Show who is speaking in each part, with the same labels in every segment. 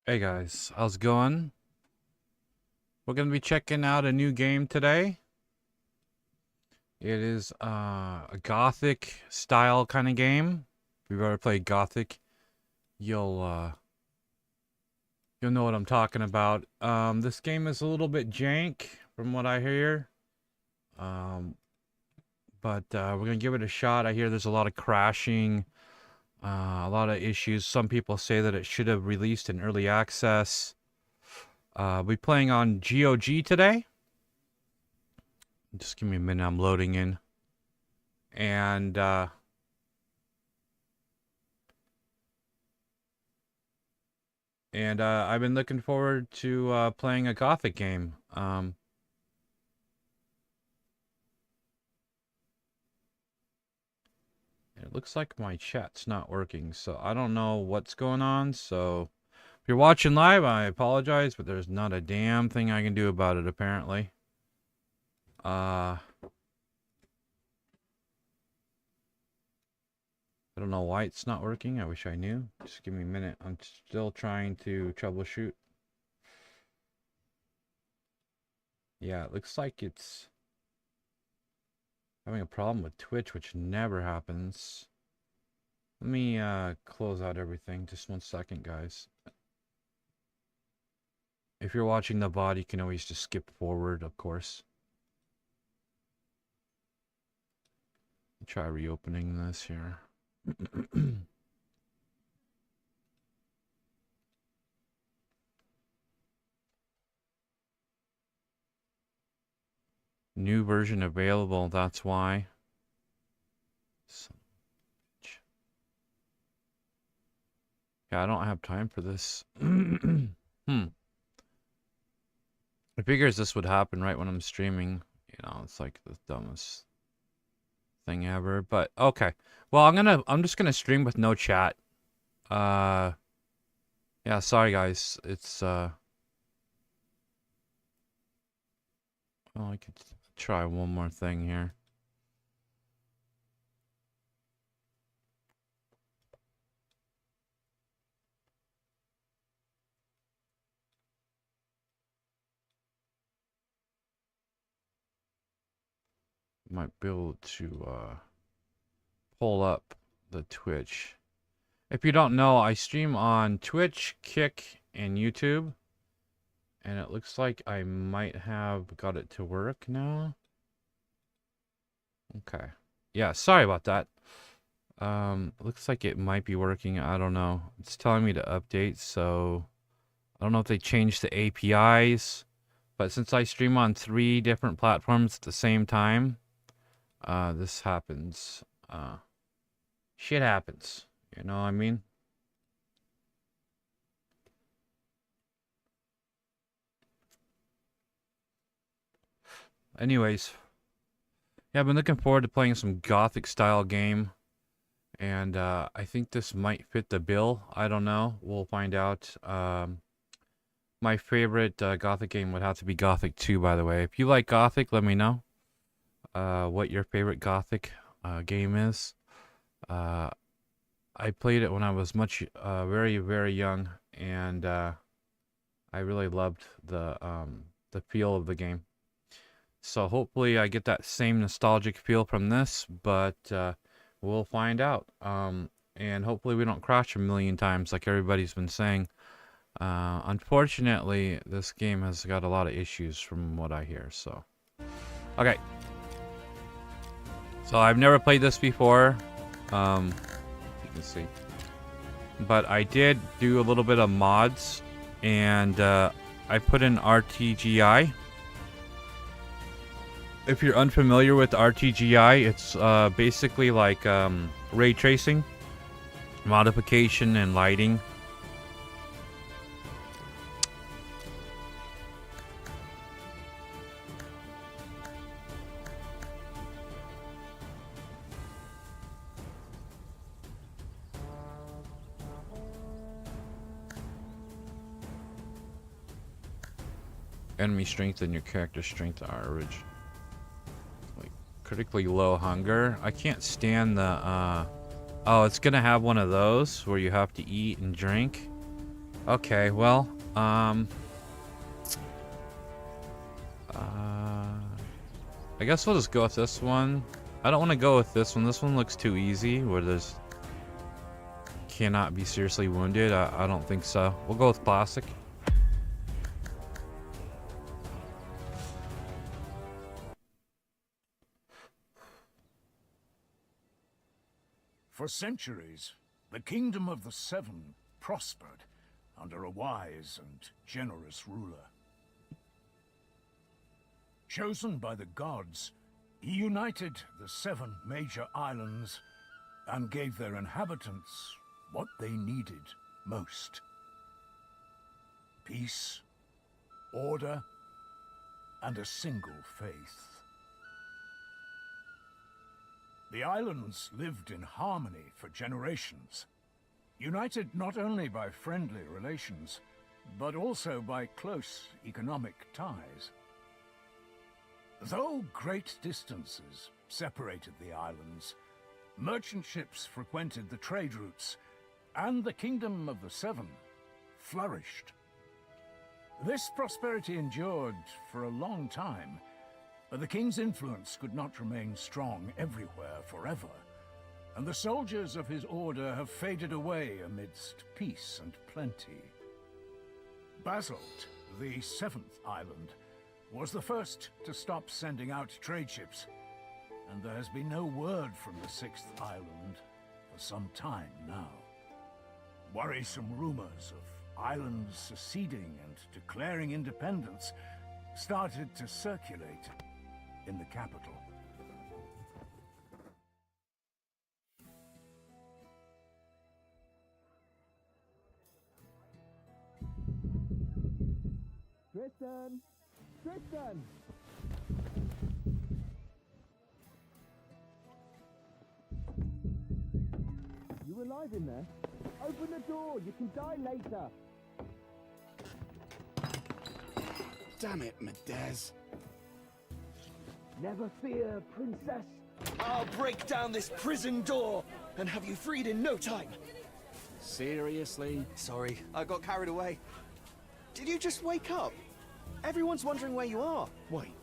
Speaker 1: Hey guys, how's it going? We're gonna be checking out a new game today. It is a Gothic style kind of game. If you've ever played Gothic, you'll know what I'm talking about. This game is a little bit jank from what I hear. Um, but we're gonna give it a shot. I hear there's a lot of crashing, a lot of issues. Some people say that it should have released in early access. We're playing on GOG today. Just give me a minute, I'm loading in. And I've been looking forward to playing a Gothic game. It looks like my chat's not working, so I don't know what's going on. So if you're watching live, I apologize, but there's not a damn thing I can do about it, apparently. I don't know why it's not working. I wish I knew. Just give me a minute. I'm still trying to troubleshoot. Yeah, it looks like it's having a problem with Twitch, which never happens. Let me close out everything. Just 1 second, guys. If you're watching the VOD, you can always just skip forward, of course. Try reopening this here. New version available, that's why. Yeah, I don't have time for this. I figures this would happen right when I'm streaming. You know, it's like the dumbest thing ever. But okay. Well, I'm just gonna stream with no chat. Yeah, sorry guys. It's well, I could try one more thing here. Might be able to pull up the Twitch. If you don't know, I stream on Twitch, Kick, and YouTube. And it looks like I might have got it to work now. Okay. Yeah, sorry about that. Looks like it might be working. I don't know. It's telling me to update, so I don't know if they changed the APIs. But since I stream on 3 different platforms at the same time, this happens. Shit happens. You know what I mean? Anyways, yeah, I've been looking forward to playing some Gothic style game. And I think this might fit the bill. I don't know. We'll find out. My favorite Gothic game would have to be Gothic 2, by the way. If you like Gothic, let me know what your favorite Gothic game is. I played it when I was very, very young, and I really loved the feel of the game. So hopefully I get that same nostalgic feel from this, but we'll find out. And hopefully we don't crash a million times like everybody's been saying. Unfortunately, this game has got a lot of issues from what I hear, so. Okay. So I've never played this before. You can see. But I did do a little bit of mods, and I put in RTGI. If you're unfamiliar with RTGI, it's basically like ray tracing, modification, and lighting. Enemy strength and your character strength are average. Like critically low hunger. I can't stand the oh, it's gonna have one of those where you have to eat and drink. Okay, well, I guess we'll just go with this one. I don't want to go with this one. This one looks too easy, where there's cannot be seriously wounded. I don't think so. We'll go with plastic.
Speaker 2: For centuries, the Kingdom of the Seven prospered under a wise and generous ruler. Chosen by the gods, he united the 7 major islands and gave their inhabitants what they needed most: peace, order, and a single faith. The islands lived in harmony for generations, united not only by friendly relations, but also by close economic ties. Though great distances separated the islands, merchant ships frequented the trade routes, and the Kingdom of the Seven flourished. This prosperity endured for a long time, but the king's influence could not remain strong everywhere forever, and the soldiers of his order have faded away amidst peace and plenty. Basalt, the 7th island, was the first to stop sending out trade ships, and there has been no word from the 6th island for some time now. Worrisome rumors of islands seceding and declaring independence started to circulate in the capital.
Speaker 3: Tristan! Tristan! You alive in there? Open the door, you can die later.
Speaker 4: Damn it, Medez.
Speaker 3: Never fear, princess.
Speaker 5: I'll break down this prison door and have you freed in no time.
Speaker 4: Seriously?
Speaker 5: Sorry, I got carried away. Did you just wake up? Everyone's wondering where you are.
Speaker 4: Wait,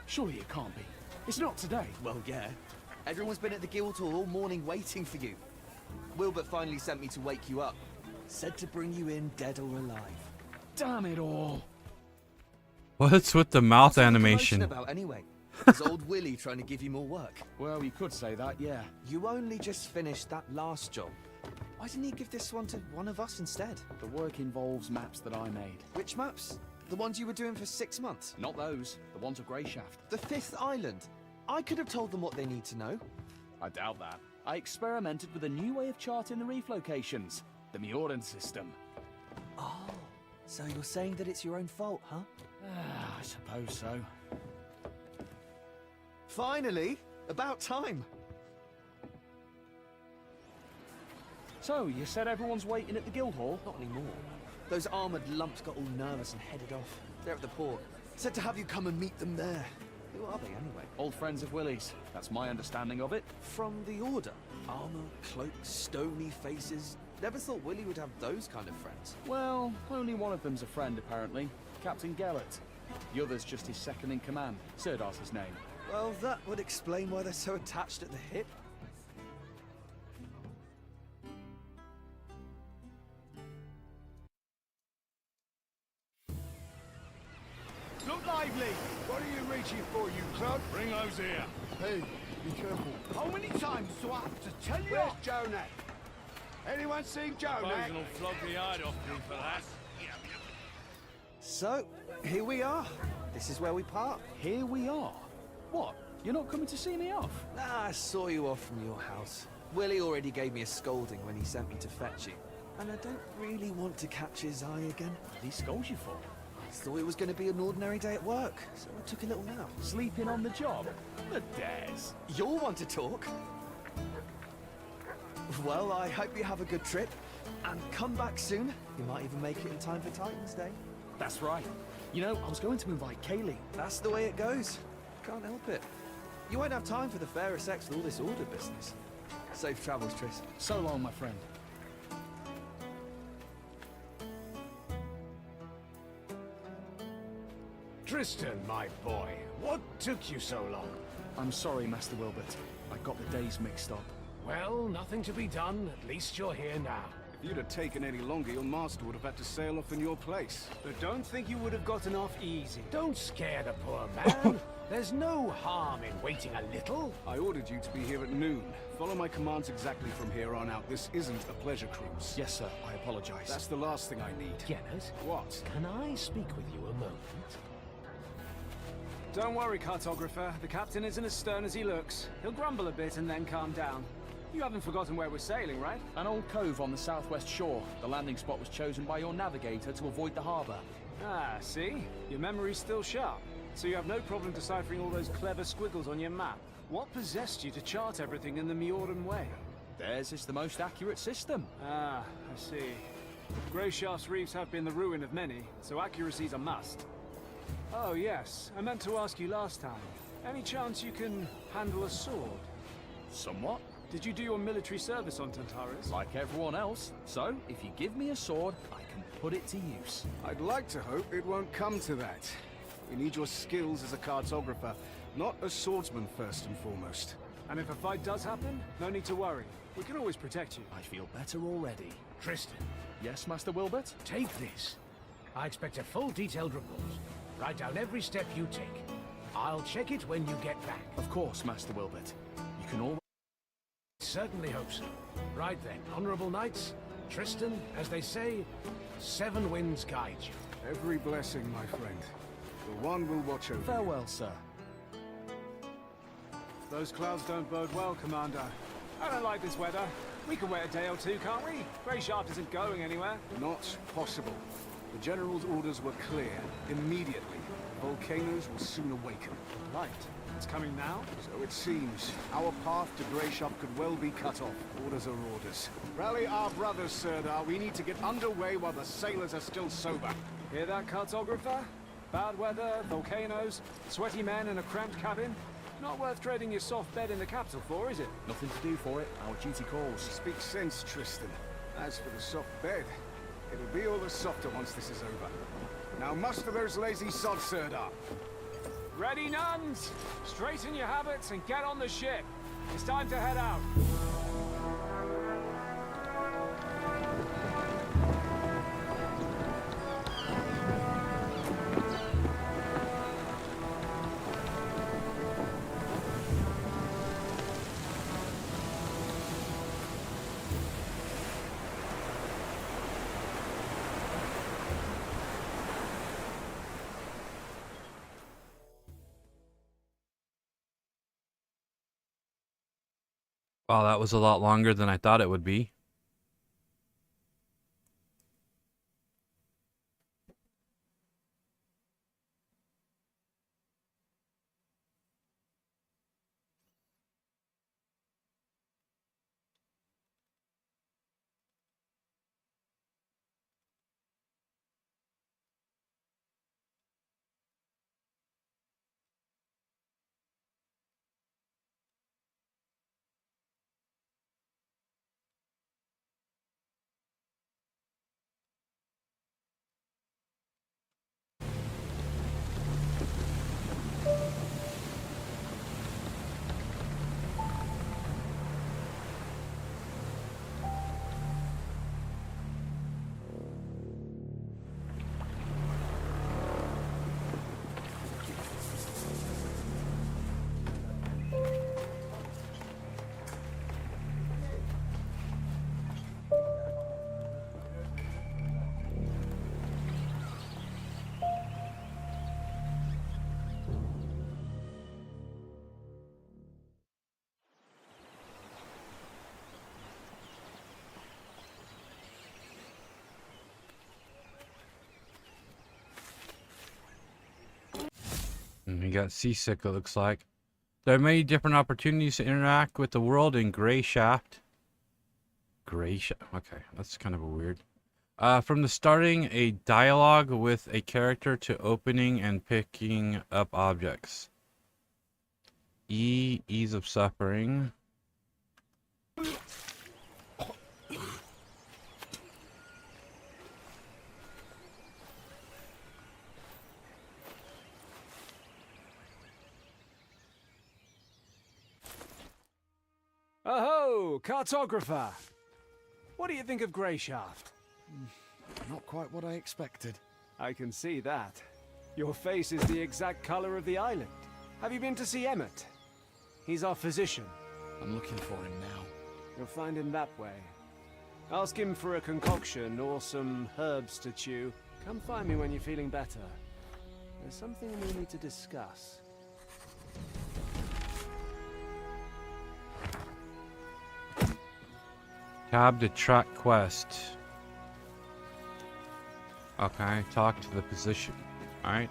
Speaker 4: surely it can't be. It's not today.
Speaker 5: Well, yeah. Everyone's been at the Guildhall all morning waiting for you. Wilbert finally sent me to wake you up. Said to bring you in dead or alive.
Speaker 4: Damn it all.
Speaker 1: What's with the mouth
Speaker 5: What's all the
Speaker 1: animation?
Speaker 5: commotion about anyway? Is old Willie trying to give you more work?
Speaker 4: Well, you could say that, yeah.
Speaker 5: You only just finished that last job. Why didn't he give this one to one of us instead?
Speaker 4: The work involves maps that I made.
Speaker 5: Which maps? The ones you were doing for 6 months?
Speaker 4: Not those. The ones of Greyshaft.
Speaker 5: The 5th island? I could have told them what they need to know.
Speaker 4: I doubt that. I experimented with a new way of charting the reef locations. The Mioran system.
Speaker 5: Oh, so you're saying that it's your own fault, huh?
Speaker 4: I suppose so.
Speaker 5: Finally! About time!
Speaker 4: So, you said everyone's waiting at the Guildhall?
Speaker 5: Not anymore. Those armoured lumps got all nervous and headed off. They're at the port. Said to have you come and meet them there. Who are they anyway?
Speaker 4: Old friends of Willie's. That's my understanding of it.
Speaker 5: From the Order? Armour, cloaks, stony faces. Never thought Willie would have those kind of friends.
Speaker 4: Well, only one of them's a friend, apparently. Captain Gellert. The other's just his second in command. Sirdar's his name.
Speaker 5: Well, that would explain why they're so attached at the hip.
Speaker 2: Look lively! What are you reaching for, you clod? Bring those here.
Speaker 6: Hey, be careful.
Speaker 2: How many times do I have to tell you?
Speaker 6: Where's Jonak? Anyone seen Jonak?
Speaker 7: will flog the hide off you for that.
Speaker 5: So, here we are. This is where we part.
Speaker 4: Here we are. What? You're not coming to see me off?
Speaker 5: Nah, I saw you off from your house. Willie already gave me a scolding when he sent me to fetch you. And I don't really want to catch his eye again.
Speaker 4: What did he scold you for?
Speaker 5: I thought it was going to be an ordinary day at work, so I took a little nap.
Speaker 4: Sleeping on the job? Medez.
Speaker 5: You'll want to talk. Well, I hope you have a good trip. And come back soon. You might even make it in time for Titan's Day.
Speaker 4: That's right. You know, I was going to invite Kaylee.
Speaker 5: That's the way it goes. Can't help it. You won't have time for the fairer sex with all this order business. Safe travels, Tris.
Speaker 4: So long, my friend.
Speaker 2: Tristan, my boy, what took you so long?
Speaker 4: I'm sorry, Master Wilbert. I got the days mixed up.
Speaker 2: Well, nothing to be done. At least you're here now.
Speaker 6: If you'd have taken any longer, your master would have had to sail off in your place.
Speaker 8: But don't think you would have gotten off easy.
Speaker 2: Don't scare the poor man. There's no harm in waiting a little.
Speaker 6: I ordered you to be here at noon. Follow my commands exactly from here on out. This isn't a pleasure cruise.
Speaker 4: Yes, sir. I apologize.
Speaker 6: That's the last thing I need.
Speaker 2: Gellert,
Speaker 6: What?
Speaker 2: can I speak with you a moment?
Speaker 8: Don't worry, cartographer. The captain isn't as stern as he looks. He'll grumble a bit and then calm down. You haven't forgotten where we're sailing, right?
Speaker 4: An old cove on the southwest shore. The landing spot was chosen by your navigator to avoid the harbor.
Speaker 8: Ah, see? Your memory's still sharp. So you have no problem deciphering all those clever squiggles on your map. What possessed you to chart everything in the Mjordan way?
Speaker 4: Theirs is the most accurate system.
Speaker 8: Ah, I see. Greyshaft's reefs have been the ruin of many, so accuracy's a must. Oh yes, I meant to ask you last time. Any chance you can handle a sword?
Speaker 4: Somewhat.
Speaker 8: Did you do your military service on Tantarus?
Speaker 4: Like everyone else. So, if you give me a sword, I can put it to use.
Speaker 6: I'd like to hope it won't come to that. We need your skills as a cartographer, not a swordsman first and foremost.
Speaker 8: And if a fight does happen, no need to worry. We can always protect you.
Speaker 4: I feel better already.
Speaker 2: Tristan,
Speaker 4: Yes, Master Wilbert?
Speaker 2: take this. I expect a full detailed report. Write down every step you take. I'll check it when you get back.
Speaker 4: Of course, Master Wilbert. You can always...
Speaker 2: Certainly hope so. Right then, honorable knights, Tristan, as they say, 7 winds guide you.
Speaker 6: Every blessing, my friend. The one will watch over you.
Speaker 4: Farewell, sir.
Speaker 8: Those clouds don't bode well, Commander. I don't like this weather. We can wait a day or two, can't we? Greyshaft isn't going anywhere.
Speaker 6: Not possible. The General's orders were clear. Immediately. Volcanoes will soon awaken.
Speaker 8: Light. It's coming now?
Speaker 6: So it seems. Our path to Greyshaft could well be cut off. Orders are orders. Rally our brothers, Sirdar. We need to get underway while the sailors are still sober.
Speaker 8: Hear that, cartographer? Bad weather, volcanoes, sweaty men in a cramped cabin. Not worth trading your soft bed in the capital for, is it?
Speaker 4: Nothing to do for it. Our duty calls.
Speaker 6: Speak sense, Tristan. As for the soft bed, it'll be all the softer once this is over. Now muster those lazy sods, Sirdar.
Speaker 8: Ready, nuns? Straighten your habits and get on the ship. It's time to head out.
Speaker 1: Wow, that was a lot longer than I thought it would be. He got seasick, it looks like. There are many different opportunities to interact with the world in Greyshaft. Greyshaft? Okay, that's kind of a weird. From the starting a dialogue with a character to opening and picking up objects. Ease of suffering.
Speaker 8: So, cartographer. What do you think of Greyshaft?
Speaker 4: Not quite what I expected.
Speaker 8: I can see that. Your face is the exact color of the island. Have you been to see Emmett? He's our physician.
Speaker 4: I'm looking for him now.
Speaker 8: You'll find him that way. Ask him for a concoction or some herbs to chew. Come find me when you're feeling better. There's something we need to discuss.
Speaker 1: Tab to track quest. Okay, talk to the position. Alright.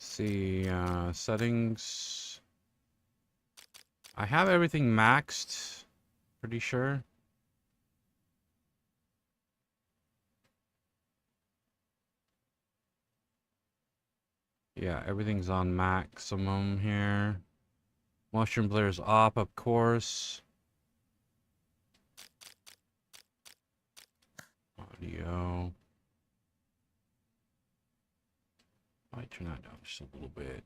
Speaker 1: See, settings. I have everything maxed. Pretty sure. Yeah, everything's on maximum here. Mushroom player's up, of course. Audio. Might turn that down just a little bit.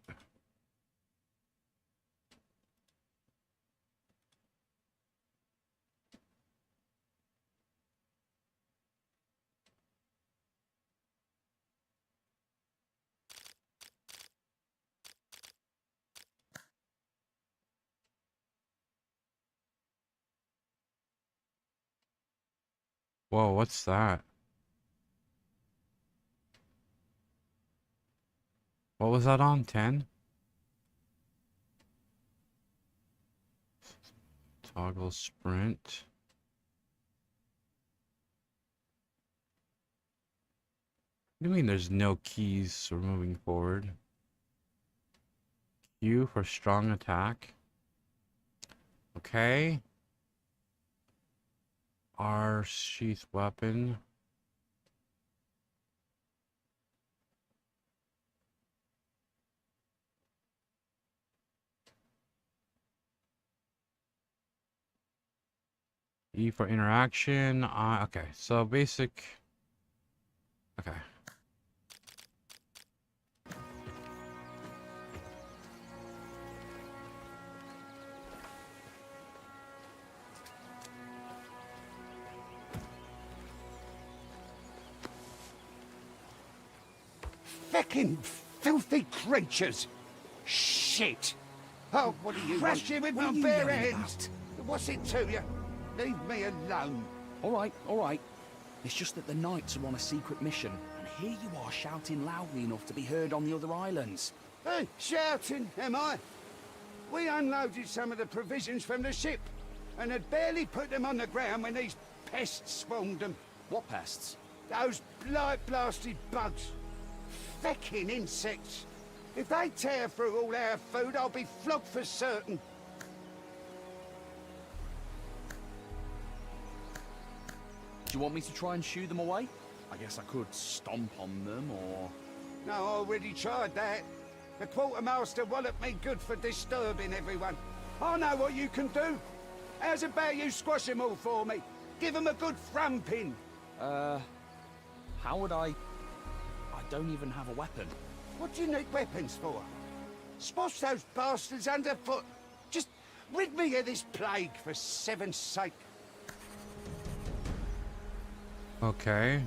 Speaker 1: Whoa, what's that? What was that on? 10? Toggle sprint. What do you mean there's no keys for moving forward? Q for strong attack. Okay. R sheath weapon. E for interaction. Okay, so basic. Okay.
Speaker 6: Feckin' filthy creatures! Shit! Oh, what are you? Crush you with my bare hands! What's it to you? Leave me alone.
Speaker 4: All right. It's just that the knights are on a secret mission, and here you are shouting loudly enough to be heard on the other islands.
Speaker 6: Hey, shouting, am I? We unloaded some of the provisions from the ship, and had barely put them on the ground when these pests swarmed them.
Speaker 4: What pests?
Speaker 6: Those blight-blasted bugs. Feckin' insects. If they tear through all our food, I'll be flogged for certain.
Speaker 4: Do you want me to try and shoo them away? I guess I could stomp on them, or...
Speaker 6: No, I already tried that. The quartermaster walloped me good for disturbing everyone. I know what you can do. How's about you squash them all for me? Give them a good thumping.
Speaker 4: How would I don't even have a weapon.
Speaker 6: What do you need weapons for? Squash those bastards underfoot. Just rid me of this plague, for seven's sake.
Speaker 1: Okay.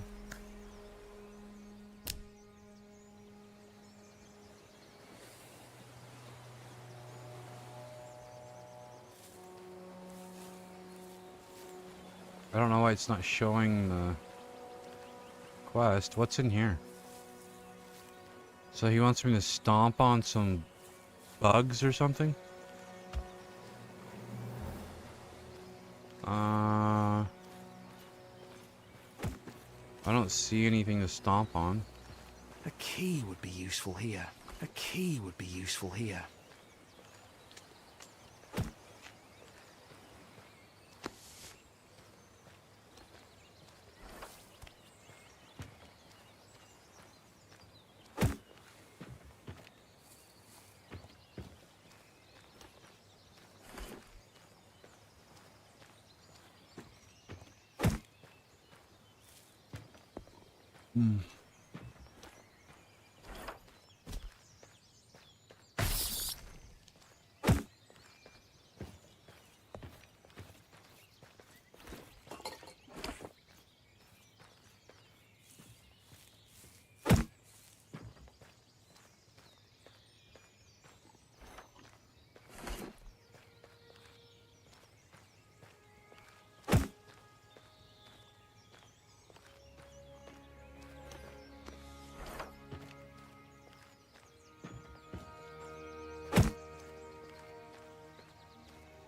Speaker 1: I don't know why it's not showing the quest. What's in here? So he wants me to stomp on some bugs or something? I don't see anything to stomp on.
Speaker 4: A key would be useful here. A key would be useful here.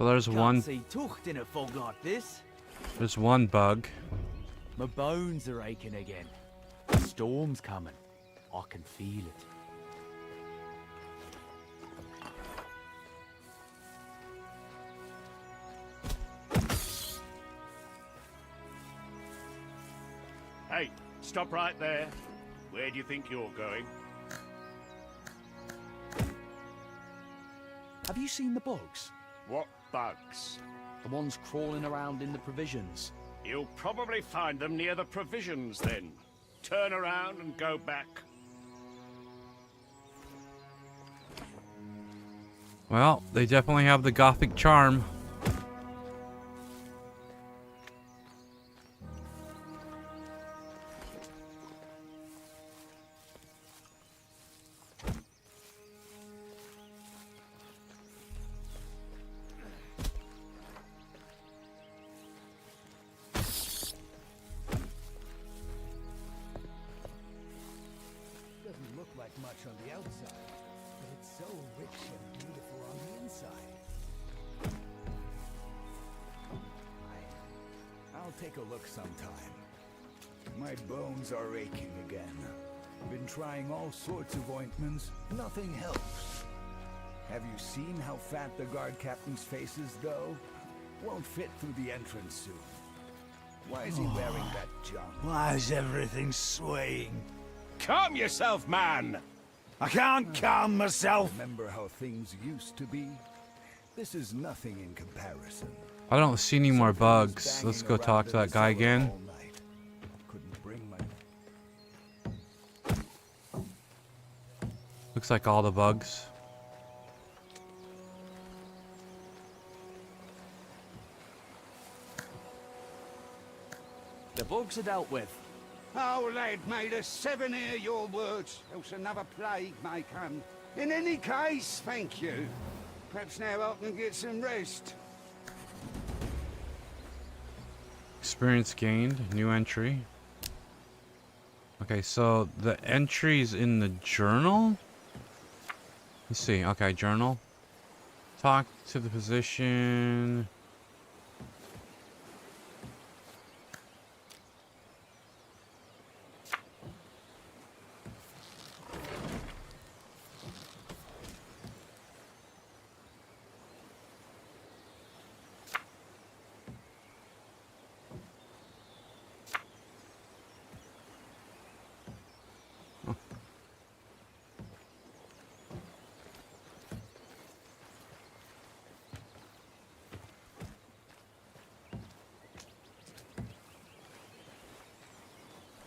Speaker 1: So there's one.
Speaker 5: See tucht in a fog like this.
Speaker 1: There's one bug.
Speaker 5: My bones are aching again. The storm's coming. I can feel it.
Speaker 7: Hey, stop right there. Where do you think you're going?
Speaker 4: Have you seen the bugs?
Speaker 7: What bugs?
Speaker 4: The ones crawling around in the provisions.
Speaker 7: You'll probably find them near the provisions then. Turn around and go back.
Speaker 1: Well, they definitely have the Gothic charm.
Speaker 3: Doesn't look like much on the outside, but it's so rich and beautiful on the inside. I'll take a look sometime.
Speaker 6: My bones are aching again. Been trying all sorts of ointments. Nothing helps. Have you seen how fat the guard captain's face is, though? Won't fit through the entrance soon. Why is he wearing that junk?
Speaker 2: Why is everything swaying?
Speaker 7: Calm yourself, man!
Speaker 2: I can't calm myself.
Speaker 6: Remember how things used to be? This is nothing in comparison.
Speaker 1: I don't see any more
Speaker 6: Something was
Speaker 1: bugs. Let's
Speaker 6: banging
Speaker 1: go talk to
Speaker 6: around in
Speaker 1: that
Speaker 6: the
Speaker 1: guy
Speaker 6: cellar
Speaker 1: again.
Speaker 6: all night. Couldn't bring my...
Speaker 1: Looks like all the bugs.
Speaker 4: The bugs are dealt with.
Speaker 6: Oh, lad, made us 7 hear your words, else another plague may come. In any case, thank you. Perhaps now I can get some rest.
Speaker 1: Experience gained. New entry. Okay, so the entry's in the journal? Let's see. Okay, journal. Talk to the physician.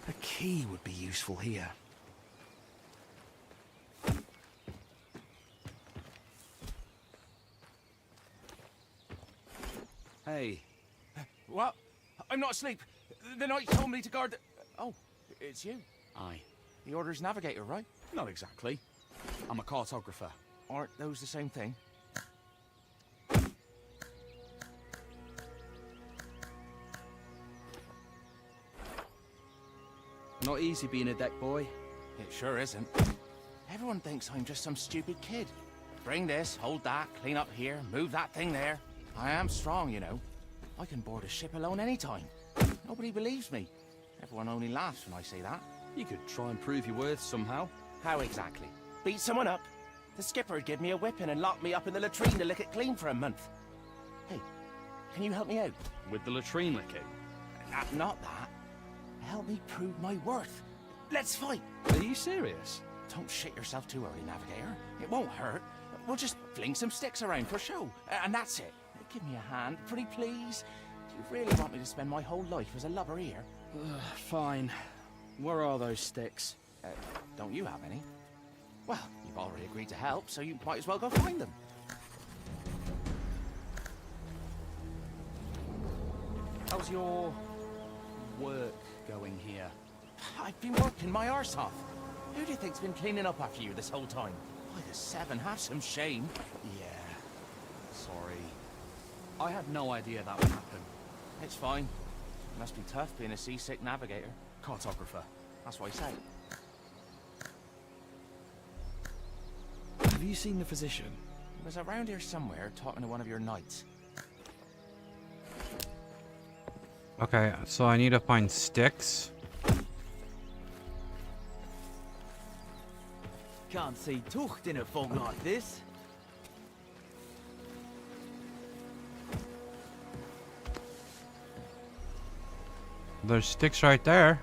Speaker 4: A key would be useful here. Hey.
Speaker 5: What? I'm not asleep. The knight told me to guard the... Oh, it's you.
Speaker 4: Aye.
Speaker 5: The Order's navigator, right?
Speaker 4: Not exactly. I'm a cartographer.
Speaker 5: Aren't those the same thing?
Speaker 4: Not easy being a deck boy.
Speaker 5: It sure isn't. Everyone thinks I'm just some stupid kid. Bring this, hold that, clean up here, move that thing there. I am strong, you know. I can board a ship alone anytime. Nobody believes me. Everyone only laughs when I say that.
Speaker 4: You could try and prove your worth somehow.
Speaker 5: How exactly? Beat someone up? The skipper'd give me a whipping and lock me up in the latrine to lick it clean for a month. Hey, can you help me out?
Speaker 4: With the latrine licking.
Speaker 5: Not that. Help me prove my worth. Let's fight.
Speaker 4: Are you serious?
Speaker 5: Don't shit yourself too early, Navigator. It won't hurt. We'll just fling some sticks around for show. And that's it. Give me a hand, pretty please. Do you really want me to spend my whole life as a lubber here?
Speaker 4: Fine. Where are those sticks?
Speaker 5: Don't you have any? Well, you've already agreed to help, so you might as well go find them.
Speaker 4: How's your work going here?
Speaker 5: I've been working my arse off. Who do you think's been cleaning up after you this whole time? By the 7, have some shame.
Speaker 4: Yeah. Sorry. I had no idea that would happen.
Speaker 5: It's fine. It must be tough being a seasick navigator.
Speaker 4: Cartographer.
Speaker 5: That's what I say.
Speaker 4: Have you seen the physician?
Speaker 5: He was around here somewhere talking to one of your knights.
Speaker 1: Okay, so I need to find sticks.
Speaker 9: Can't see Tucht in a fog like this.
Speaker 1: There's sticks right there.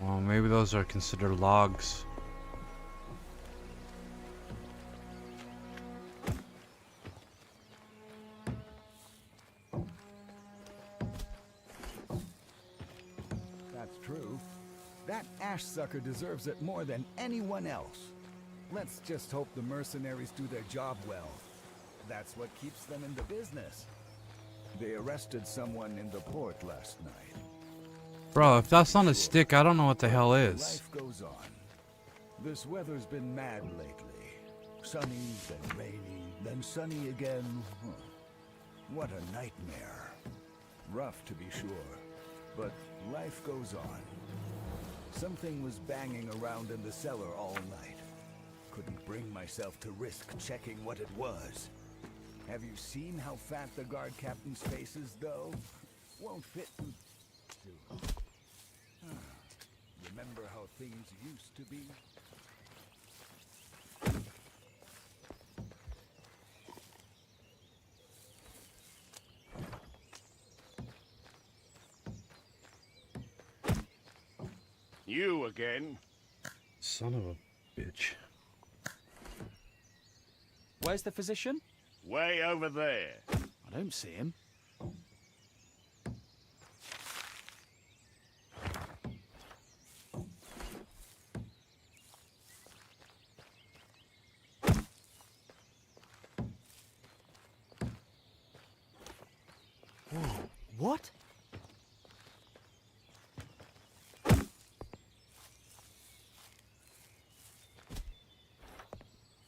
Speaker 1: Well, maybe those are considered logs.
Speaker 3: That's true. That ash sucker deserves it more than anyone else. Let's just hope the mercenaries do their job well. That's what keeps them in the business. They arrested someone in the port last night.
Speaker 1: Bro, if that's not a stick, I don't know what the hell is.
Speaker 3: Life goes on. This weather's been mad lately. Sunny, then rainy, then sunny again. What a nightmare. Rough to be sure, but life goes on. Something was banging around in the cellar all night. Couldn't bring myself to risk checking what it was. Have you seen how fat the guard captain's face is, though? Won't fit. Remember how things used to be?
Speaker 7: You again?
Speaker 1: Son of a bitch.
Speaker 4: Where's the physician?
Speaker 7: Way over there.
Speaker 4: I don't see him. Whoa, what?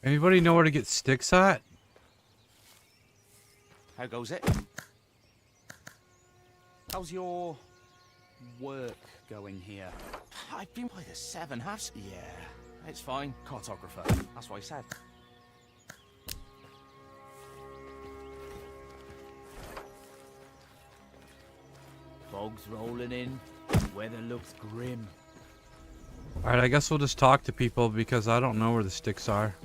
Speaker 1: Anybody know where to get sticks at?
Speaker 4: How goes it? How's your work going here?
Speaker 5: I've been by the 7 halves. Yeah, it's fine.
Speaker 4: Cartographer. That's what I said.
Speaker 9: Fog's rolling in. Weather looks grim.
Speaker 1: Alright, I guess we'll just talk to people because I don't know where the sticks are.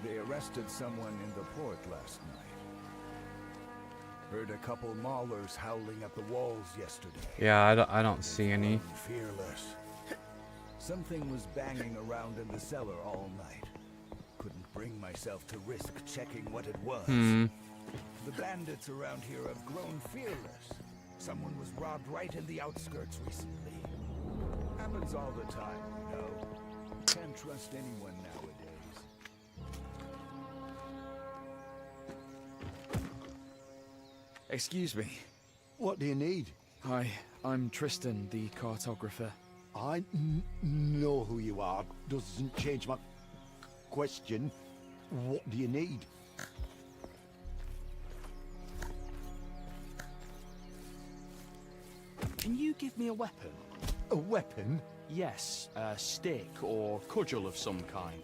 Speaker 3: They arrested someone in the port last night. Heard a couple maulers howling at the walls yesterday.
Speaker 1: Yeah, I don't see any.
Speaker 3: Fearless. Something was banging around in the cellar all night. Couldn't bring myself to risk checking what it was. The bandits around here have grown fearless. Someone was robbed right in the outskirts recently. Happens all the time, you know. Can't trust anyone nowadays.
Speaker 4: Excuse me.
Speaker 10: What do you need?
Speaker 4: Hi, I'm Tristan, the cartographer.
Speaker 10: I know who you are. Doesn't change my question. What do you need?
Speaker 4: Can you give me a weapon?
Speaker 10: A weapon?
Speaker 4: Yes, a stick or cudgel of some kind.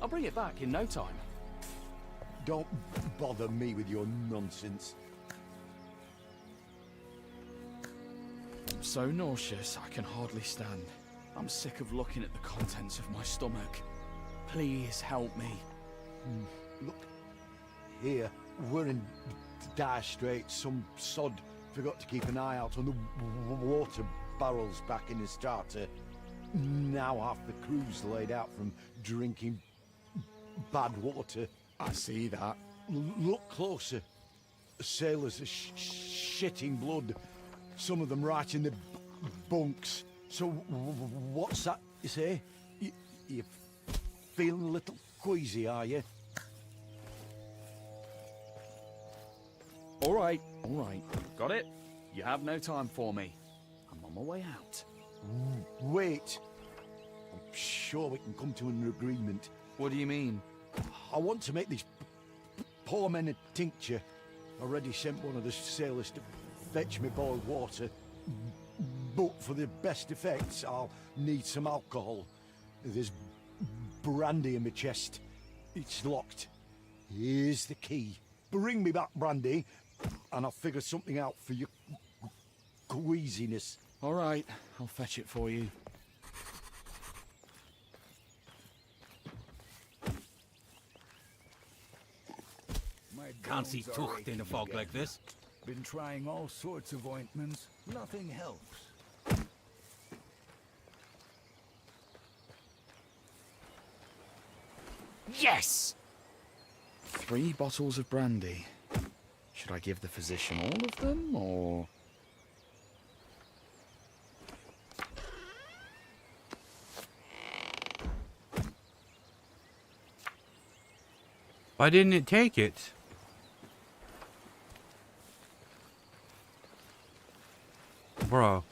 Speaker 4: I'll bring it back in no time.
Speaker 10: Don't bother me with your nonsense.
Speaker 4: I'm so nauseous I can hardly stand. I'm sick of looking at the contents of my stomach. Please help me.
Speaker 10: Look, here, we're in dire straits. Some sod forgot to keep an eye out on the water barrels back in his starter. Now half the crew's laid out from drinking bad water.
Speaker 4: I see that.
Speaker 10: Look closer. Sailors are shitting blood. Some of them right in the bunks. So what's that you say? You feeling a little queasy, are you?
Speaker 4: All right. Got it? You have no time for me. I'm on my way out.
Speaker 10: Wait. I'm sure we can come to an agreement.
Speaker 4: What do you mean?
Speaker 10: I want to make these poor men a tincture. I already sent one of the sailors to fetch me boiled water. But for the best effects, I'll need some alcohol. There's brandy in my chest. It's locked. Here's the key. Bring me back brandy, and I'll figure something out for your queasiness.
Speaker 4: All right, I'll fetch it for you.
Speaker 3: My
Speaker 9: Can't see
Speaker 3: bones are
Speaker 9: Tucht in
Speaker 3: aching
Speaker 9: a fog
Speaker 3: again.
Speaker 9: like this.
Speaker 3: Been trying all sorts of ointments. Nothing helps.
Speaker 5: Yes!
Speaker 4: 3 bottles of brandy. Should I give the physician all of them, or...?
Speaker 1: Why didn't it take it? Bro.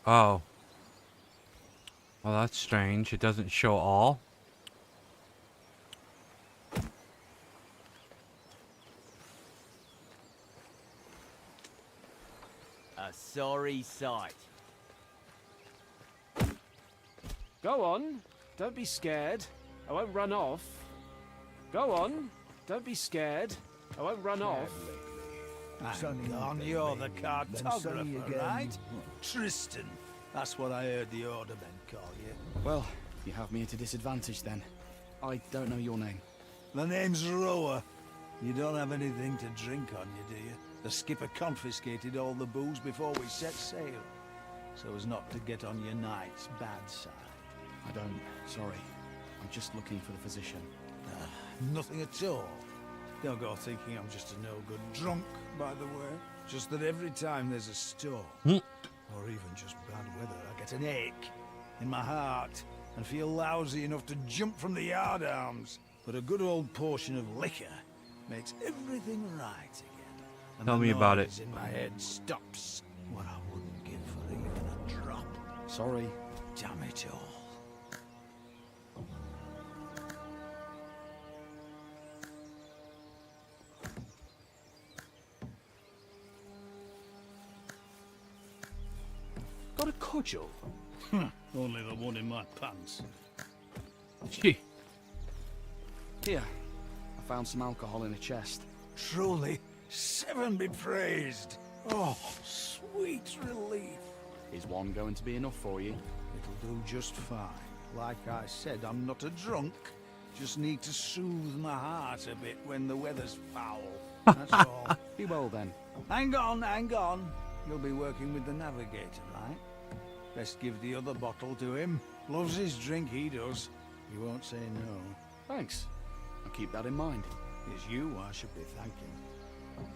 Speaker 1: Oh. Well, that's strange. It doesn't show all.
Speaker 9: A sorry sight.
Speaker 8: Go on. Don't be scared. I won't run off. Go on. Don't be scared. I won't run off.
Speaker 3: Sunny,
Speaker 11: on,
Speaker 3: then
Speaker 11: you're the
Speaker 3: rainy, then sunny
Speaker 11: cartographer,
Speaker 3: again.
Speaker 11: right? Tristan. That's what I heard the ordermen call you.
Speaker 4: Well, you have me at a disadvantage then. I don't know your name.
Speaker 11: The name's Rower. You don't have anything to drink on you, do you? The skipper confiscated all the booze before we set sail, so as not to get on your night's bad side.
Speaker 4: I don't. Sorry. I'm just looking for the physician.
Speaker 11: Nothing at all. Don't go thinking I'm just a no-good drunk, by the way. Just that every time there's a storm, or even just bad weather, I get an ache in my heart and feel lousy enough to jump from the yardarms. But a good old portion of liquor makes everything right again. And
Speaker 1: Tell
Speaker 11: the
Speaker 1: me about it.
Speaker 11: noise in my head stops. What I wouldn't give for even a drop.
Speaker 4: Sorry.
Speaker 11: Damn it all.
Speaker 7: Got a cudgel?
Speaker 11: Only the one in my pants.
Speaker 1: Gee.
Speaker 4: Here. I found some alcohol in a chest.
Speaker 11: Truly, 7 be praised. Oh, sweet relief.
Speaker 4: Is one going to be enough for you?
Speaker 11: It'll do just fine. Like I said, I'm not a drunk. Just need to soothe my heart a bit when the weather's foul. That's all.
Speaker 4: Be well then.
Speaker 11: Hang on, hang on. You'll be working with the navigator, right? Best give the other bottle to him. Loves his drink, he does. He won't say no.
Speaker 4: Thanks. I'll keep that in mind.
Speaker 11: It's you I should be thanking.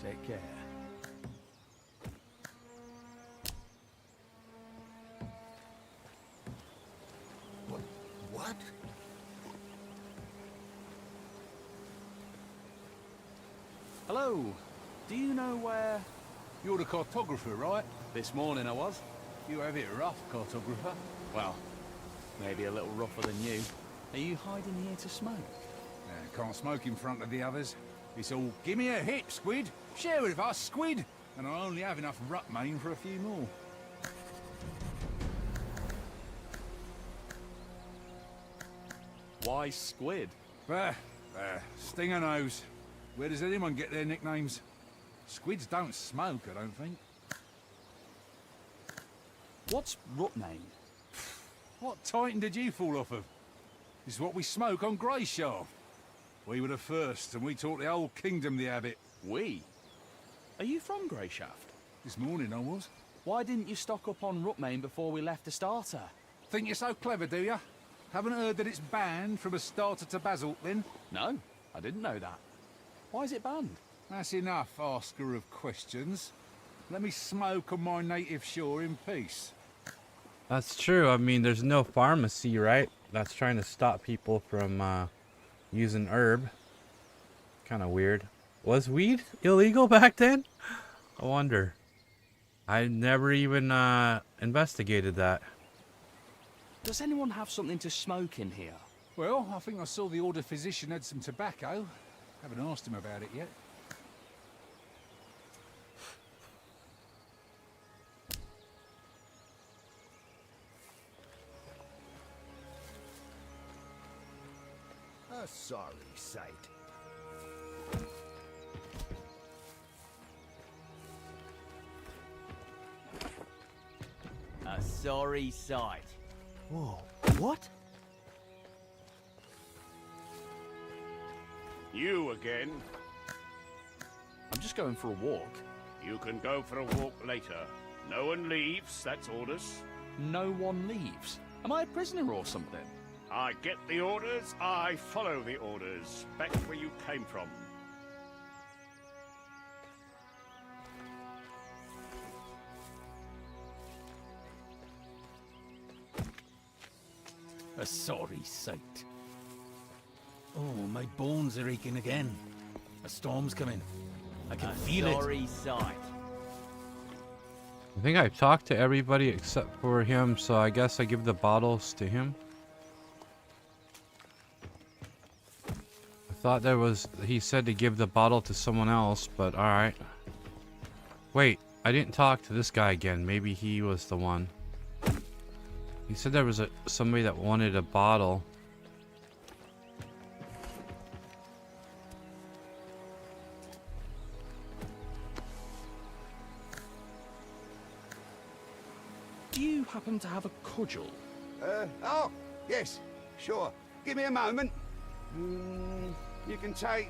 Speaker 11: Take care.
Speaker 3: What?
Speaker 4: Hello. Do you know where...
Speaker 7: You're the cartographer, right?
Speaker 4: This morning I was?
Speaker 7: You have it rough, cartographer.
Speaker 4: Well, maybe a little rougher than you. Are you hiding here to smoke?
Speaker 7: Can't smoke in front of the others. It's all, give me a hit, Squid. Share with us, Squid. And I'll only have enough rutmain for a few more.
Speaker 4: Why squid?
Speaker 7: Stinger nose. Where does anyone get their nicknames? Squids don't smoke, I don't think.
Speaker 4: What's rutmain?
Speaker 7: What titan did you fall off of? This is what we smoke on Greyshaft. We were the first, and we taught the whole kingdom the habit.
Speaker 4: We? Are you from Greyshaft?
Speaker 7: This morning I was.
Speaker 4: Why didn't you stock up on rutmain before we left the starter?
Speaker 7: Think you're so clever, do ya? Haven't heard that it's banned from a starter to basalt, then?
Speaker 4: No, I didn't know that. Why is it banned?
Speaker 7: That's enough, asker of questions. Let me smoke on my native shore in peace.
Speaker 1: That's true. I mean, there's no pharmacy, right? That's trying to stop people from using herb. Kind of weird. Was weed illegal back then? I wonder. I never even investigated that.
Speaker 4: Does anyone have something to smoke in here?
Speaker 7: Well, I think I saw the order physician had some tobacco. Haven't asked him about it yet.
Speaker 3: A sorry sight.
Speaker 9: A sorry sight.
Speaker 10: Whoa, what?
Speaker 6: You again?
Speaker 4: I'm just going for a walk.
Speaker 6: You can go for a walk later. No one leaves, that's orders.
Speaker 4: No one leaves. Am I a prisoner or something?
Speaker 6: I get the orders, I follow the orders. Back where you came from.
Speaker 11: A sorry sight. Oh, my bones are aching again. A storm's coming. I can feel it.
Speaker 9: Sorry sight.
Speaker 1: I think I've talked to everybody except for him, so I guess I give the bottles to him. I thought there was... he said to give the bottle to someone else, but alright. Wait, I didn't talk to this guy again. Maybe he was the one. He said there was somebody that wanted a bottle.
Speaker 4: Do you happen to have a cudgel?
Speaker 6: Oh, yes, sure. Give me a moment. You can take...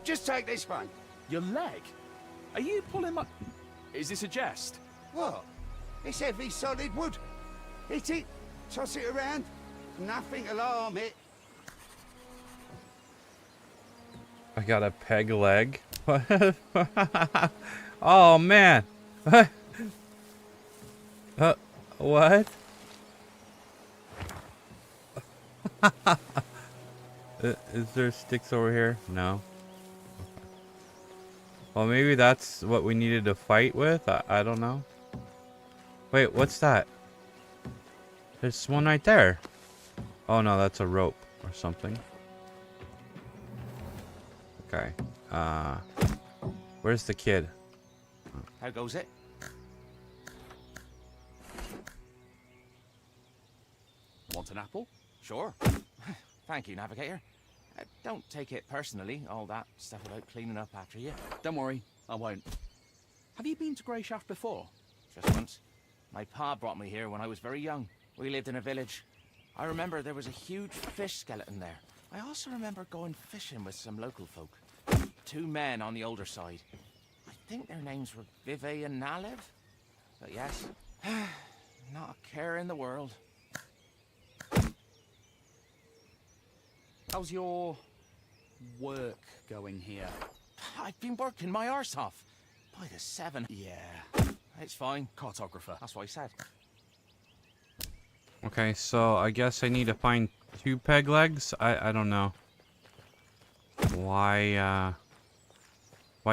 Speaker 6: just take this one.
Speaker 4: Your leg? Are you pulling my... Is this a jest?
Speaker 6: What? It's heavy, solid wood. Hit it, toss it around. Nothing'll harm it.
Speaker 1: I got a peg leg. Oh man. What? Is there sticks over here? No. Well, maybe that's what we needed to fight with. I don't know. Wait, what's that? There's one right there. Oh no, that's a rope or something. Okay. Where's the kid?
Speaker 5: How goes it?
Speaker 4: Want an apple?
Speaker 5: Sure. Thank you, Navigator. Don't take it personally, all that stuff about cleaning up after you.
Speaker 4: Don't worry, I won't. Have you been to Greyshaft before?
Speaker 5: Just once. My pa brought me here when I was very young. We lived in a village. I remember there was a huge fish skeleton there. I also remember going fishing with some local folk. 2 men on the older side. I think their names were Vive and Nalev. But yes, not a care in the world.
Speaker 4: How's your work going here?
Speaker 5: I've been working my arse off. By the 7.
Speaker 4: Yeah.
Speaker 5: It's fine.
Speaker 4: Cartographer.
Speaker 5: That's what I said.
Speaker 1: Okay, so I guess I need to find 2 peg legs. I don't know why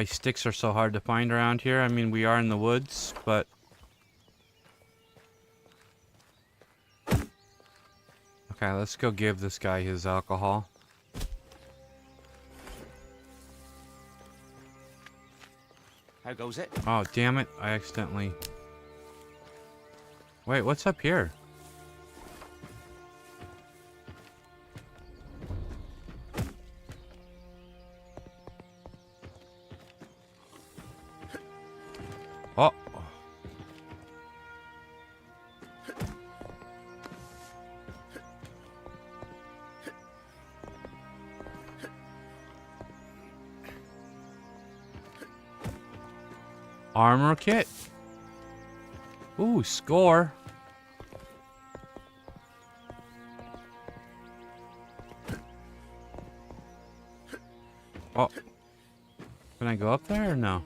Speaker 1: sticks are so hard to find around here. I mean, we are in the woods, but okay, let's go give this guy his alcohol.
Speaker 5: How goes it?
Speaker 1: Oh, damn it. I accidentally... Wait, what's up here? Oh. Armor kit. Ooh, score. Oh. Can I go up there or no?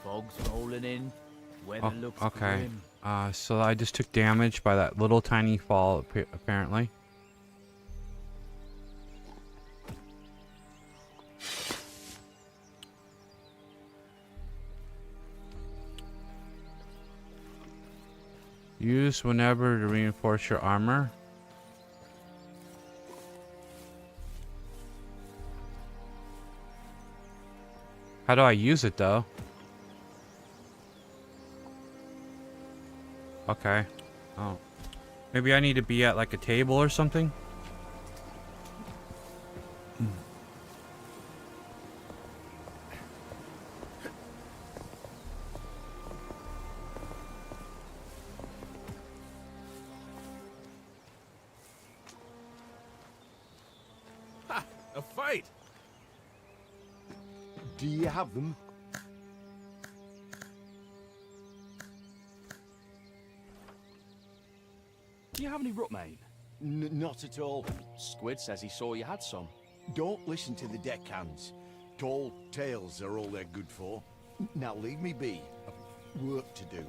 Speaker 9: Fog's rolling in. Weather looks
Speaker 1: okay.
Speaker 9: grim.
Speaker 1: So I just took damage by that little tiny fall, apparently. Use whenever to reinforce your armor. How do I use it though? Okay. Oh. Maybe I need to be at like a table or something?
Speaker 7: A fight!
Speaker 10: Do you have them?
Speaker 4: Do you have any rootmane?
Speaker 10: Not at all.
Speaker 4: Squid says he saw you had some.
Speaker 10: Don't listen to the deckhands. Tall tales are all they're good for. Now leave me be. I've work to do.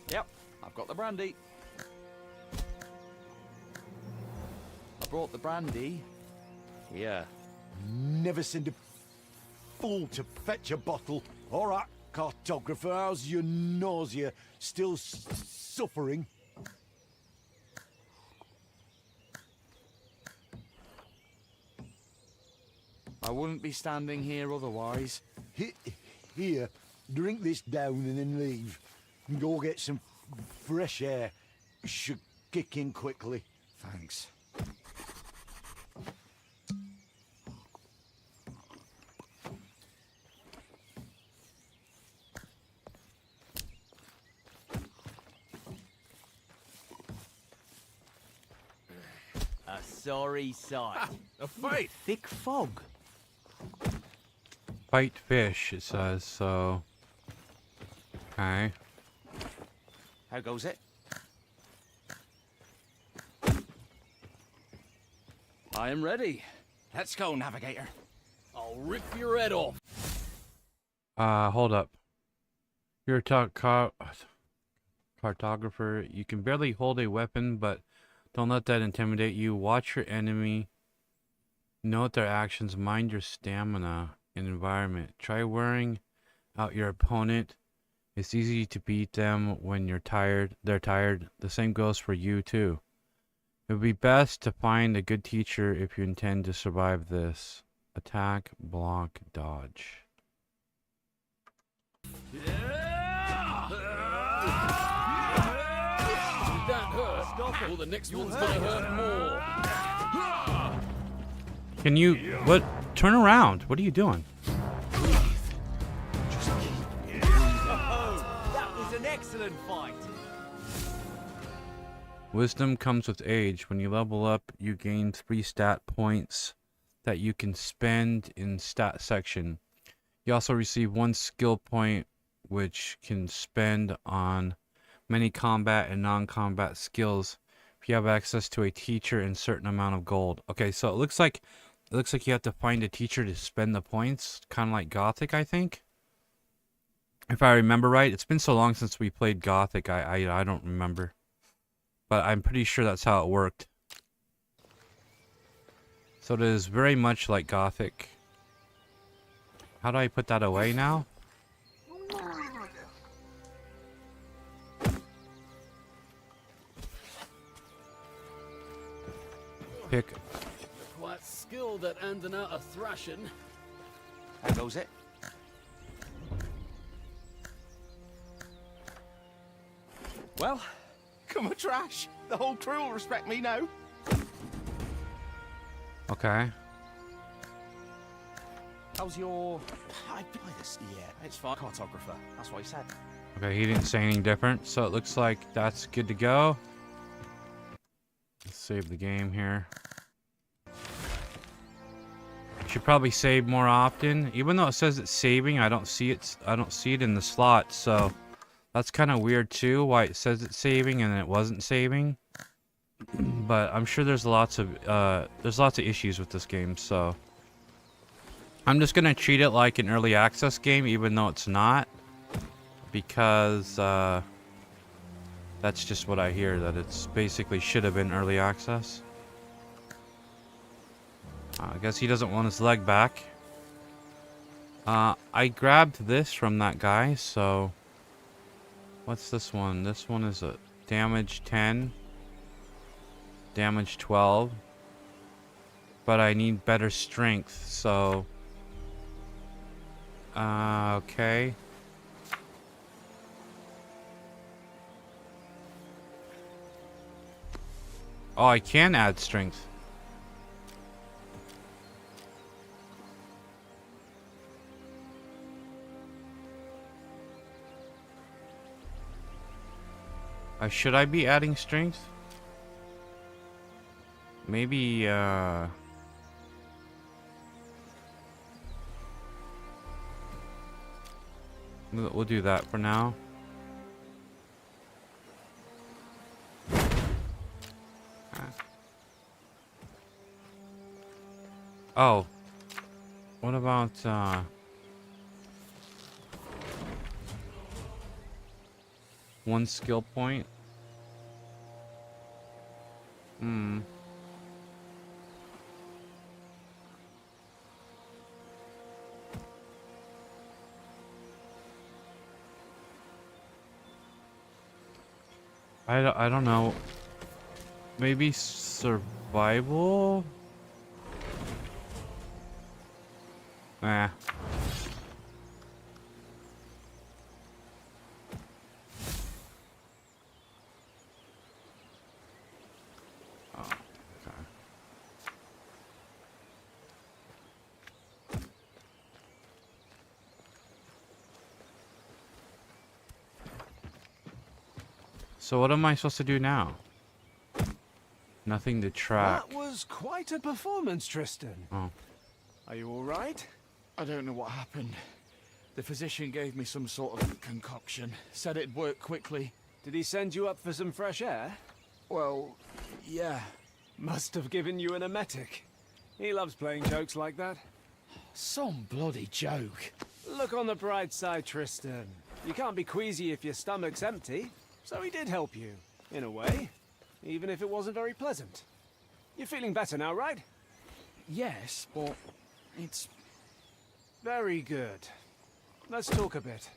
Speaker 4: Yep, I've got the brandy. I brought the brandy. Here.
Speaker 10: Never send a fool to fetch a bottle. All right, cartographer, how's your nausea? Still suffering?
Speaker 4: I wouldn't be standing here otherwise.
Speaker 10: Here, drink this down and then leave. And go get some fresh air. Should kick in quickly.
Speaker 4: Thanks.
Speaker 9: A sorry sight.
Speaker 7: A fight!
Speaker 5: Thick fog.
Speaker 1: Fight fish, it says, so... Okay.
Speaker 5: How goes it?
Speaker 4: I am ready.
Speaker 5: Let's go, navigator.
Speaker 4: I'll rip your head off.
Speaker 1: Hold up. You're a cartographer. You can barely hold a weapon, but don't let that intimidate you. Watch your enemy. Note their actions. Mind your stamina and environment. Try wearing out your opponent. It's easy to beat them when you're tired. They're tired. The same goes for you too. It would be best to find a good teacher if you intend to survive this. Attack, block, dodge.
Speaker 4: That hurt. Stop it. Well, the next one's gonna hurt more.
Speaker 1: Can you... What? Turn around. What are you doing?
Speaker 9: That was an excellent fight.
Speaker 1: Wisdom comes with age. When you level up, you gain 3 stat points that you can spend in stat section. You also receive 1 skill point, which can spend on many combat and non-combat skills if you have access to a teacher and certain amount of gold. Okay, so it looks like you have to find a teacher to spend the points, kind of like Gothic, I think. If I remember right, it's been so long since we played Gothic, I don't remember. But I'm pretty sure that's how it worked. So it is very much like Gothic. How do I put that away now? Pick.
Speaker 4: Quite skilled at handing out a thrashing.
Speaker 5: How goes it? Well, come a trash. The whole crew will respect me now.
Speaker 1: Okay.
Speaker 5: How's your... I buy this. Yeah, it's fine. Cartographer. That's what he said.
Speaker 1: Okay, he didn't say anything different, so it looks like that's good to go. Let's save the game here. Should probably save more often. Even though it says it's saving, I don't see it in the slot, so that's kind of weird too, why it says it's saving and it wasn't saving. But I'm sure there's lots of issues with this game, so I'm just gonna treat it like an early access game, even though it's not, because that's just what I hear, that it's basically should have been early access. I guess he doesn't want his leg back. I grabbed this from that guy, so... What's this one? This one is a damage 10. Damage 12. But I need better strength, so... okay. Oh, I can add strength. Should I be adding strength? Maybe, we'll do that for now. Oh. What about, one skill point? I don't know. Maybe survival? Nah. Oh, okay. So what am I supposed to do now? Nothing to track.
Speaker 8: That was quite a performance, Tristan.
Speaker 1: Oh.
Speaker 8: Are you all right?
Speaker 4: I don't know what happened. The physician gave me some sort of concoction. Said it'd work quickly.
Speaker 8: Did he send you up for some fresh air?
Speaker 4: Well, yeah.
Speaker 8: Must have given you an emetic. He loves playing jokes like that.
Speaker 4: Some bloody joke.
Speaker 8: Look on the bright side, Tristan. You can't be queasy if your stomach's empty. So he did help you, in a way. Even if it wasn't very pleasant. You're feeling better now, right?
Speaker 4: Yes, but it's...
Speaker 8: Very good. Let's talk a bit.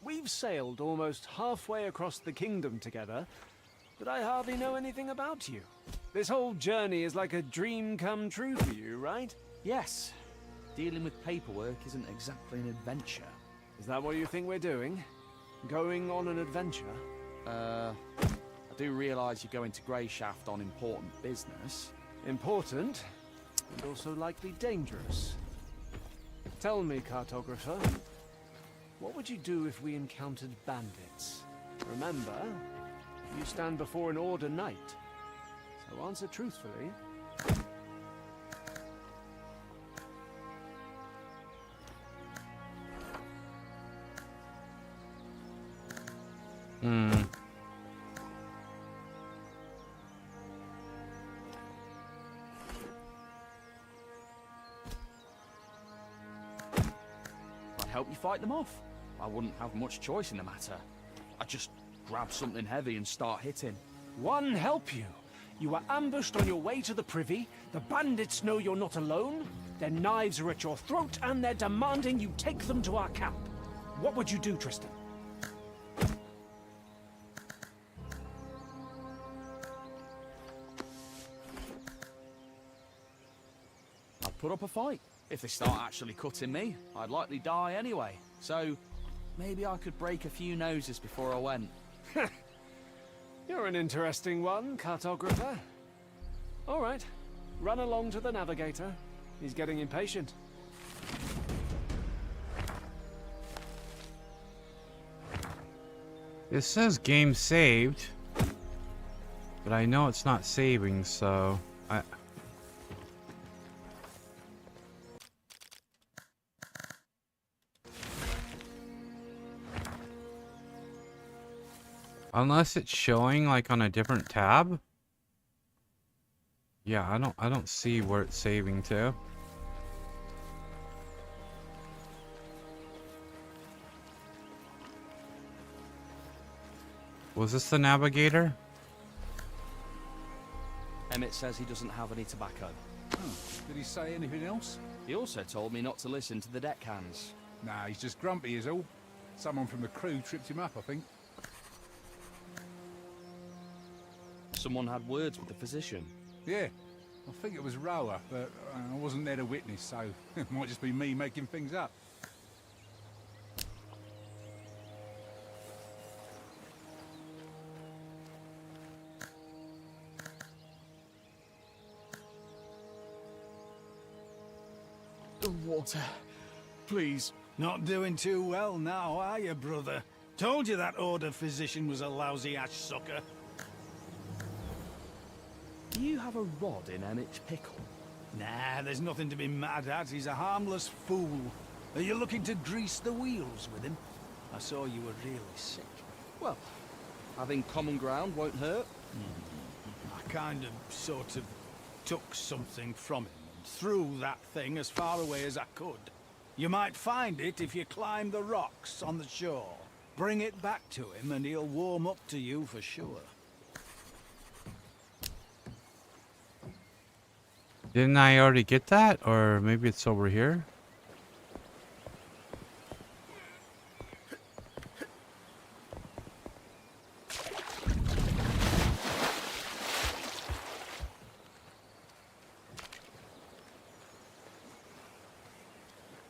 Speaker 8: We've sailed almost halfway across the kingdom together, but I hardly know anything about you. This whole journey is like a dream come true for you, right?
Speaker 4: Yes. Dealing with paperwork isn't exactly an adventure.
Speaker 8: Is that what you think we're doing? Going on an adventure?
Speaker 4: I do realise you're going to Greyshaft on important business.
Speaker 8: Important, and also likely dangerous. Tell me, cartographer, what would you do if we encountered bandits? Remember, you stand before an order knight, so answer truthfully.
Speaker 4: I'd help you fight them off. I wouldn't have much choice in the matter. I'd just grab something heavy and start hitting.
Speaker 8: One help you. You are ambushed on your way to the privy. The bandits know you're not alone. Their knives are at your throat and they're demanding you take them to our camp. What would you do, Tristan?
Speaker 4: I'd put up a fight. If they start actually cutting me, I'd likely die anyway. So, maybe I could break a few noses before I went.
Speaker 8: You're an interesting one, cartographer. All right, run along to the navigator. He's getting impatient.
Speaker 1: It says game saved, but I know it's not saving, so unless it's showing like on a different tab. Yeah, I don't see where it's saving to. Was this the navigator?
Speaker 4: Emmett says he doesn't have any tobacco.
Speaker 7: Did he say anything else?
Speaker 4: He also told me not to listen to the deckhands.
Speaker 7: Nah, he's just grumpy is all. Someone from the crew tripped him up, I think.
Speaker 4: Someone had words with the physician.
Speaker 7: Yeah, I think it was Rower, but I wasn't there to witness, so it might just be me making things up.
Speaker 4: The water. Please.
Speaker 11: Not doing too well now, are you, brother? Told you that order physician was a lousy ash sucker.
Speaker 4: Do you have a rod in Emmett's pickle?
Speaker 11: Nah, there's nothing to be mad at. He's a harmless fool. Are you looking to grease the wheels with him? I saw you were really sick.
Speaker 4: Well, having common ground won't hurt.
Speaker 11: I kind of, sort of, took something from him and threw that thing as far away as I could. You might find it if you climb the rocks on the shore. Bring it back to him and he'll warm up to you for sure.
Speaker 1: Didn't I already get that? Or maybe it's over here?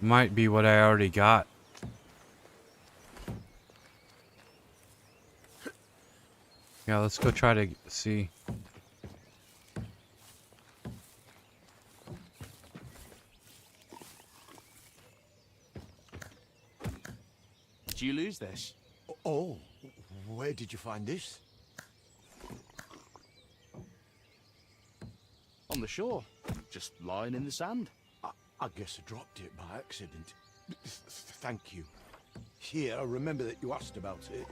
Speaker 1: Might be what I already got. Yeah, let's go try to see.
Speaker 4: Did you lose this?
Speaker 10: Oh, where did you find this?
Speaker 4: On the shore. Just lying in the sand.
Speaker 10: I guess I dropped it by accident. Thank you. Here, I remember that you asked about it.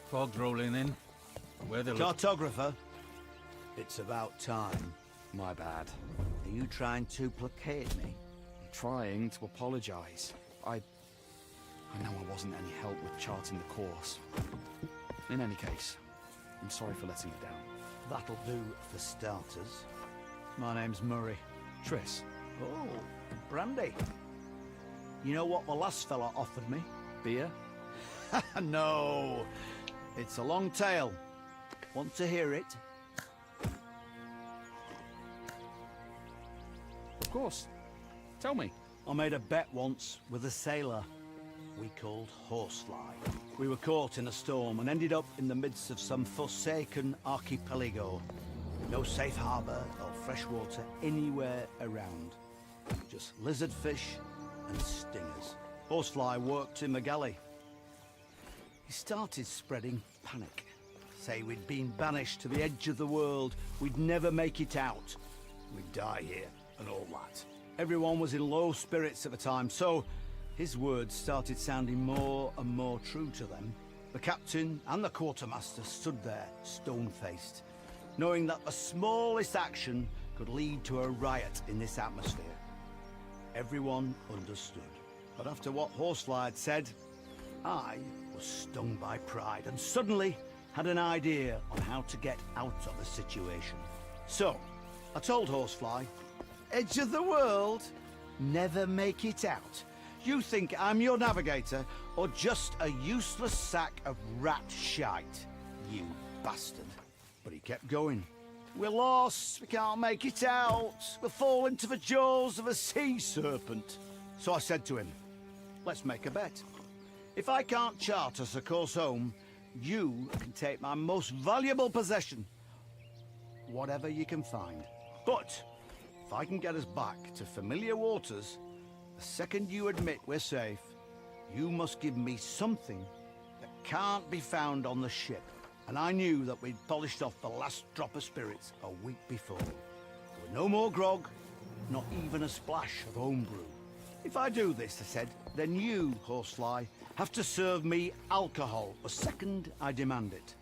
Speaker 7: Fog's rolling in. Weather looks...
Speaker 6: Cartographer, it's about time.
Speaker 4: My bad.
Speaker 6: Are you trying to placate me?
Speaker 4: I'm trying to apologize. I know I wasn't any help with charting the course. In any case, I'm sorry for letting you down.
Speaker 6: That'll do for starters. My name's Murray.
Speaker 4: Triss.
Speaker 6: Oh, brandy. You know what the last fella offered me?
Speaker 4: Beer?
Speaker 6: No, it's a long tale. Want to hear it?
Speaker 4: Of course. Tell me.
Speaker 6: I made a bet once with a sailor we called Horsefly. We were caught in a storm and ended up in the midst of some forsaken archipelago. No safe harbor or fresh water anywhere around. Just lizard fish and stingers. Horsefly worked in the galley. He started spreading panic. Say we'd been banished to the edge of the world. We'd never make it out. We'd die here and all that. Everyone was in low spirits at the time, so his words started sounding more and more true to them. The captain and the quartermaster stood there, stone-faced, knowing that the smallest action could lead to a riot in this atmosphere. Everyone understood. But after what Horsefly had said, I was stung by pride and suddenly had an idea on how to get out of the situation. So, I told Horsefly, edge of the world, never make it out. You think I'm your navigator or just a useless sack of rat shite, you bastard. But he kept going. We're lost, we can't make it out. We'll fall into the jaws of a sea serpent. So I said to him, let's make a bet. If I can't chart us a course home, you can take my most valuable possession. Whatever you can find. But if I can get us back to familiar waters, the second you admit we're safe, you must give me something that can't be found on the ship. And I knew that we'd polished off the last drop of spirits a week before. There were no more grog, not even a splash of homebrew. If I do this, I said, then you, Horsefly, have to serve me alcohol the second I demand it.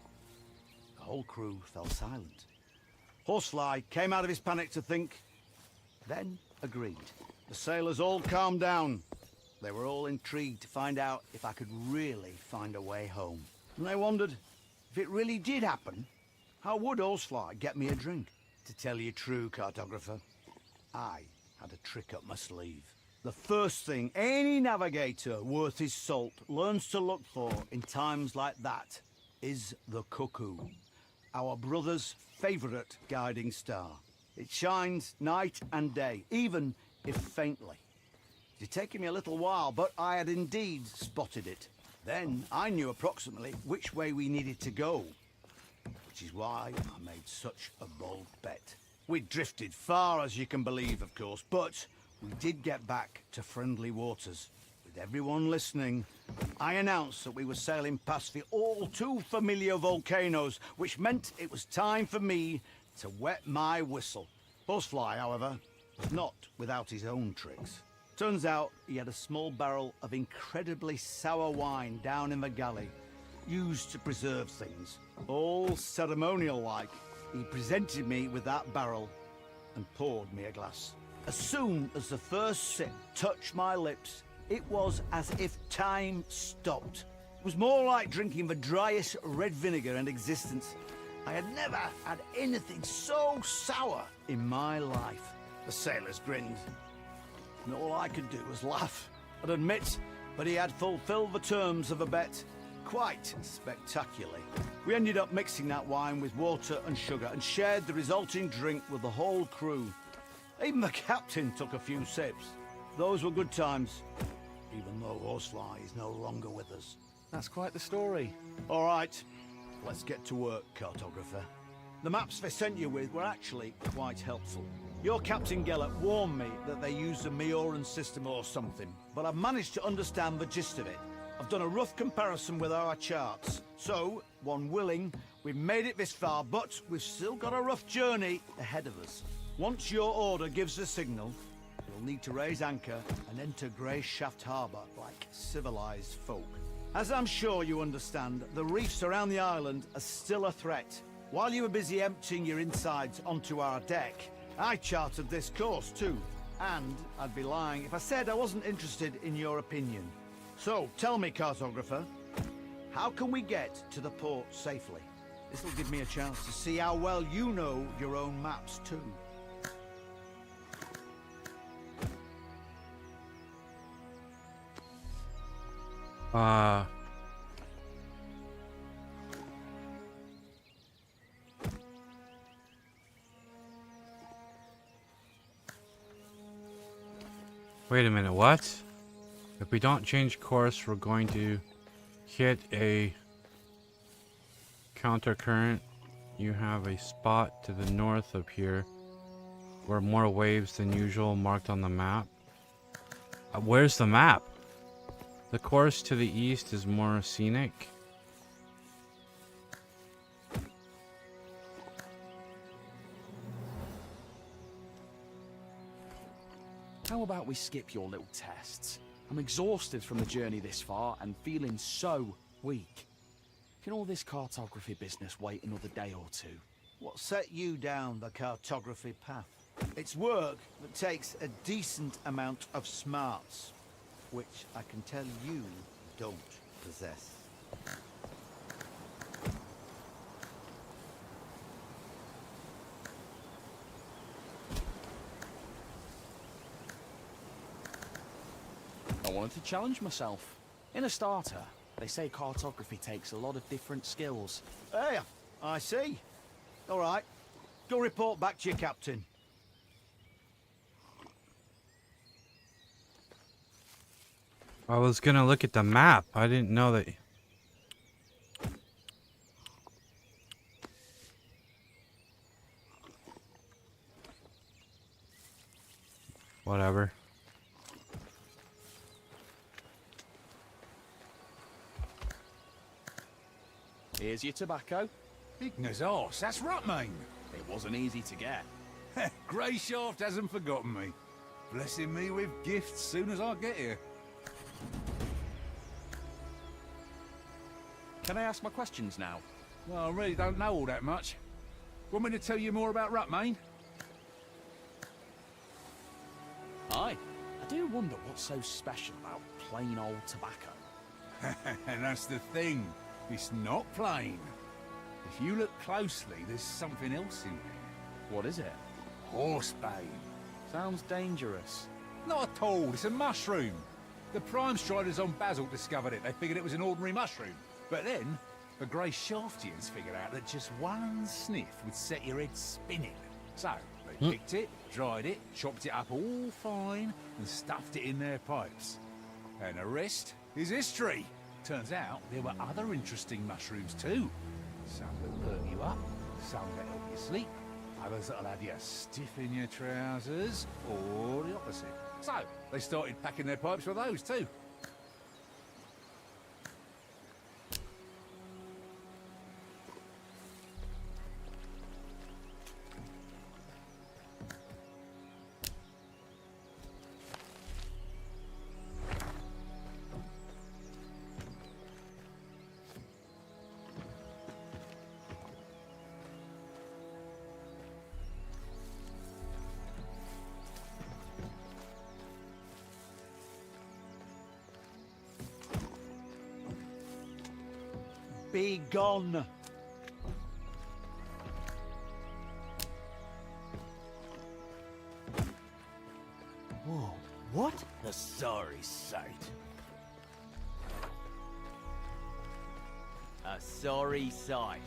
Speaker 6: The whole crew fell silent. Horsefly came out of his panic to think, then agreed. The sailors all calmed down. They were all intrigued to find out if I could really find a way home. And they wondered, if it really did happen, how would Horsefly get me a drink? To tell you true, cartographer, I had a trick up my sleeve. The first thing any navigator worth his salt learns to look for in times like that is the cuckoo, our brother's favourite guiding star. It shines night and day, even if faintly. It had taken me a little while, but I had indeed spotted it. Then I knew approximately which way we needed to go, which is why I made such a bold bet. We'd drifted far, as you can believe, of course, but we did get back to friendly waters. With everyone listening, I announced that we were sailing past the all too familiar volcanoes, which meant it was time for me to wet my whistle. Buzzfly, however, was not without his own tricks. Turns out he had a small barrel of incredibly sour wine down in the galley, used to preserve things. All ceremonial-like, he presented me with that barrel and poured me a glass. As soon as the first sip touched my lips, it was as if time stopped. It was more like drinking the driest red vinegar in existence. I had never had anything so sour in my life. The sailors grinned, and all I could do was laugh and admit that he had fulfilled the terms of a bet quite spectacularly. We ended up mixing that wine with water and sugar and shared the resulting drink with the whole crew. Even the captain took a few sips. Those were good times, even though Horsefly is no longer with us.
Speaker 4: That's quite the story.
Speaker 6: All right, let's get to work, cartographer. The maps they sent you with were actually quite helpful. Your Captain Gellert warned me that they used a Mioran system or something, but I've managed to understand the gist of it. I've done a rough comparison with our charts. So, one willing, we've made it this far, but we've still got a rough journey ahead of us. Once your order gives the signal, we'll need to raise anchor and enter Grey Shaft Harbour like civilized folk. As I'm sure you understand, the reefs around the island are still a threat. While you were busy emptying your insides onto our deck, I charted this course too, and I'd be lying if I said I wasn't interested in your opinion. So, tell me, cartographer, how can we get to the port safely? This'll give me a chance to see how well you know your own maps too.
Speaker 1: Wait a minute, what? If we don't change course, we're going to hit a counter current. You have a spot to the north of here where more waves than usual marked on the map. Where's the map? The course to the east is more scenic.
Speaker 4: How about we skip your little tests? I'm exhausted from the journey this far and feeling so weak. Can all this cartography business wait another day or two?
Speaker 6: What set you down the cartography path? It's work that takes a decent amount of smarts, which I can tell you don't possess.
Speaker 4: I wanted to challenge myself. In a starter, they say cartography takes a lot of different skills.
Speaker 6: Hey, I see. All right, go report back to your captain.
Speaker 1: I was gonna look at the map. I didn't know that. Whatever.
Speaker 4: Here's your tobacco.
Speaker 7: Igna's arse, that's Rutmane.
Speaker 4: It wasn't easy to get.
Speaker 7: Grey Shaft hasn't forgotten me. Blessing me with gifts soon as I get here.
Speaker 4: Can I ask my questions now?
Speaker 7: Well, I really don't know all that much. Want me to tell you more about Rutmane?
Speaker 4: Aye. I do wonder what's so special about plain old tobacco.
Speaker 7: And that's the thing. It's not plain. If you look closely, there's something else in there.
Speaker 4: What is it?
Speaker 2: Horsebane.
Speaker 4: Sounds dangerous.
Speaker 7: Not at all, it's a mushroom. The Prime Striders on Basalt discovered it. They figured it was an ordinary mushroom. But then, the Grey Shaftians figured out that just one sniff would set your head spinning. So, they picked it, dried it, chopped it up all fine, and stuffed it in their pipes. And the rest is history. Turns out there were other interesting mushrooms too. Some that perk you up, some that help you sleep, others that'll have you stiff in your trousers, or the opposite. So, they started packing their pipes with those too.
Speaker 10: Be gone!
Speaker 9: Whoa, what? A sorry sight. A sorry sight.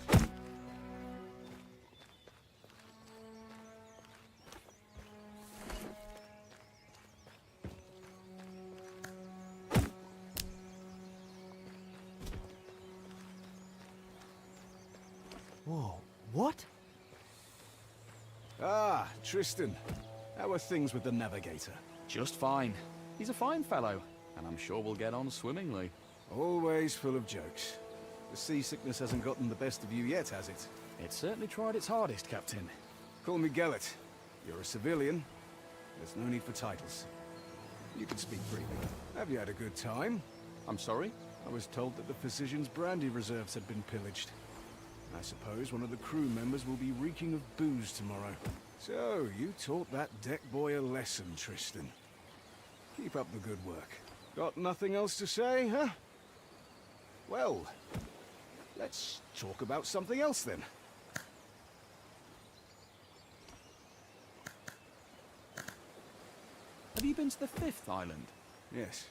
Speaker 10: Whoa, what?
Speaker 3: Ah, Tristan. How are things with the navigator?
Speaker 4: Just fine. He's a fine fellow, and I'm sure we'll get on swimmingly.
Speaker 3: Always full of jokes. The seasickness hasn't gotten the best of you yet, has it?
Speaker 4: It certainly tried its hardest, Captain.
Speaker 3: Call me Gellet. You're a civilian. There's no need for titles. You can speak freely. Have you had a good time?
Speaker 4: I'm sorry?
Speaker 3: I was told that the physician's brandy reserves had been pillaged. I suppose one of the crew members will be reeking of booze tomorrow. So, you taught that deck boy a lesson, Tristan. Keep up the good work. Got nothing else to say, huh? Well, let's talk about something else then.
Speaker 4: Have you been to the 5th island?
Speaker 3: Yes,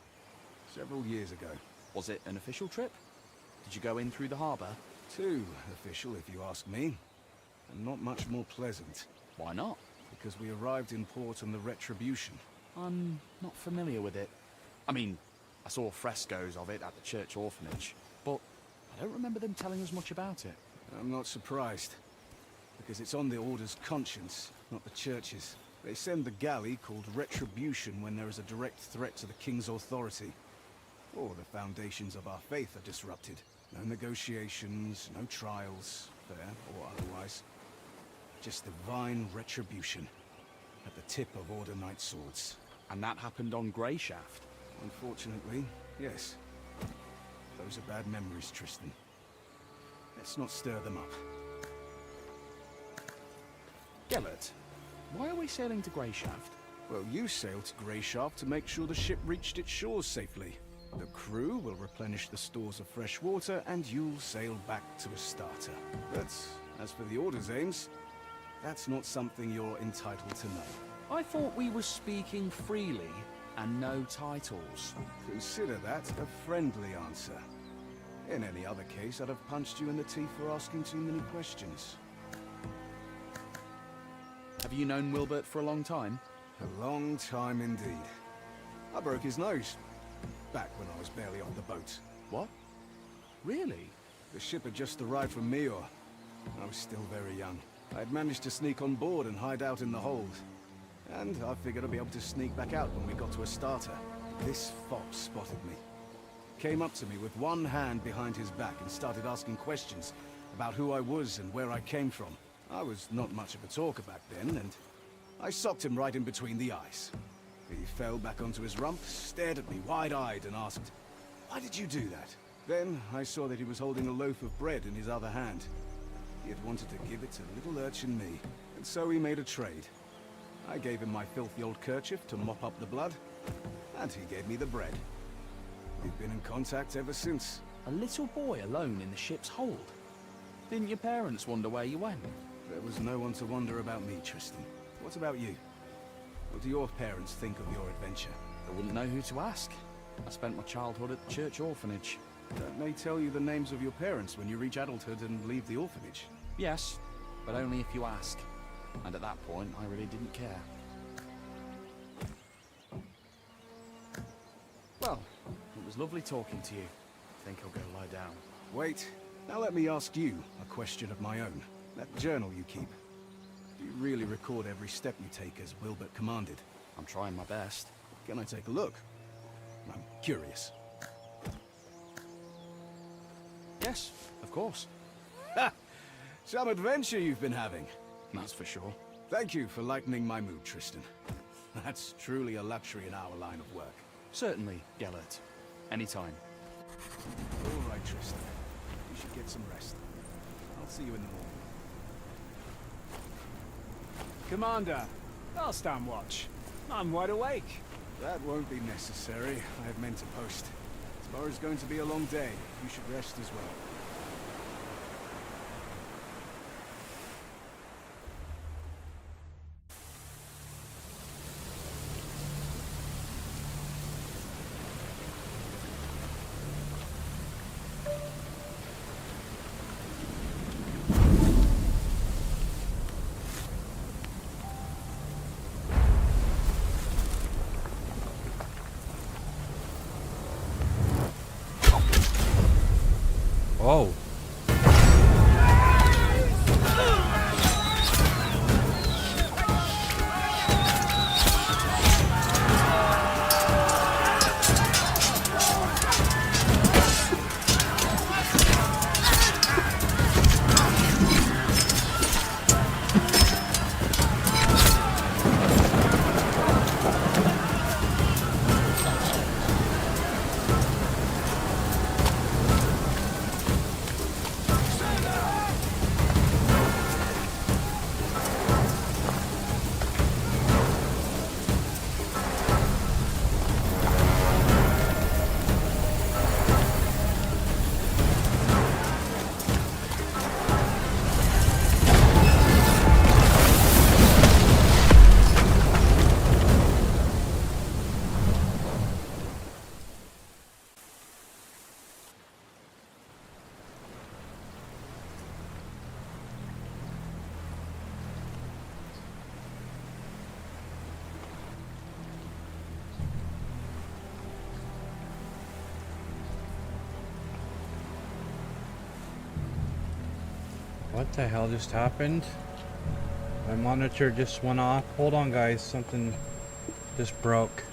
Speaker 3: several years ago.
Speaker 4: Was it an official trip? Did you go in through the harbour?
Speaker 3: Too official, if you ask me. And not much more pleasant.
Speaker 4: Why not?
Speaker 3: Because we arrived in port on the Retribution.
Speaker 4: I'm not familiar with it. I mean, I saw frescoes of it at the church orphanage, but I don't remember them telling us much about it.
Speaker 3: I'm not surprised. Because it's on the Order's conscience, not the church's. They send the galley called Retribution when there is a direct threat to the King's authority. Or the foundations of our faith are disrupted. No negotiations, no trials, fair or otherwise. Just divine retribution at the tip of Order Knight swords.
Speaker 4: And that happened on Greyshaft?
Speaker 3: Unfortunately, yes. Those are bad memories, Tristan. Let's not stir them up.
Speaker 4: Gellet, why are we sailing to Greyshaft?
Speaker 3: Well, you sailed to Greyshaft to make sure the ship reached its shores safely. The crew will replenish the stores of fresh water, and you'll sail back to Astarte. But as for the Order's aims, that's not something you're entitled to know.
Speaker 4: I thought we were speaking freely and no titles.
Speaker 3: Consider that a friendly answer. In any other case, I'd have punched you in the teeth for asking too many questions.
Speaker 4: Have you known Wilbert for a long time?
Speaker 3: A long time indeed. I broke his nose. Back when I was barely off the boat.
Speaker 4: What? Really?
Speaker 3: The ship had just arrived from Meor. I was still very young. I had managed to sneak on board and hide out in the hold. And I figured I'd be able to sneak back out when we got to Astarte. This fop spotted me. Came up to me with one hand behind his back and started asking questions about who I was and where I came from. I was not much of a talker back then, and I socked him right in between the eyes. He fell back onto his rump, stared at me wide-eyed and asked, "Why did you do that?" Then I saw that he was holding a loaf of bread in his other hand. He had wanted to give it to little urchin me, and so we made a trade. I gave him my filthy old kerchief to mop up the blood, and he gave me the bread. We've been in contact ever since.
Speaker 4: A little boy alone in the ship's hold? Didn't your parents wonder where you went?
Speaker 11: There was no one to wonder about me, Tristan. What about you? What do your parents think of your adventure?
Speaker 4: I wouldn't know who to ask. I spent my childhood at the church orphanage.
Speaker 11: Don't they tell you the names of your parents when you reach adulthood and leave the orphanage?
Speaker 4: Yes, but only if you ask. And at that point, I really didn't care. Well, it was lovely talking to you. I think I'll go lie down.
Speaker 11: Wait. Now let me ask you a question of my own. That journal you keep, do you really record every step you take as Wilbert commanded?
Speaker 4: I'm trying my best.
Speaker 11: Can I take a look? I'm curious.
Speaker 4: Yes, of course.
Speaker 11: Ha! Some adventure you've been having.
Speaker 4: That's for sure.
Speaker 11: Thank you for lightening my mood, Tristan. That's truly a luxury in our line of work.
Speaker 4: Certainly, Gellert. Anytime.
Speaker 11: All right, Tristan. You should get some rest. I'll see you in the morning.
Speaker 8: Commander, I'll stand watch. I'm wide awake.
Speaker 11: That won't be necessary. I have men to post. Tomorrow's going to be a long day. You should rest as well.
Speaker 1: Oh. What the hell just happened? My monitor just went off. Hold on, guys. Something just broke.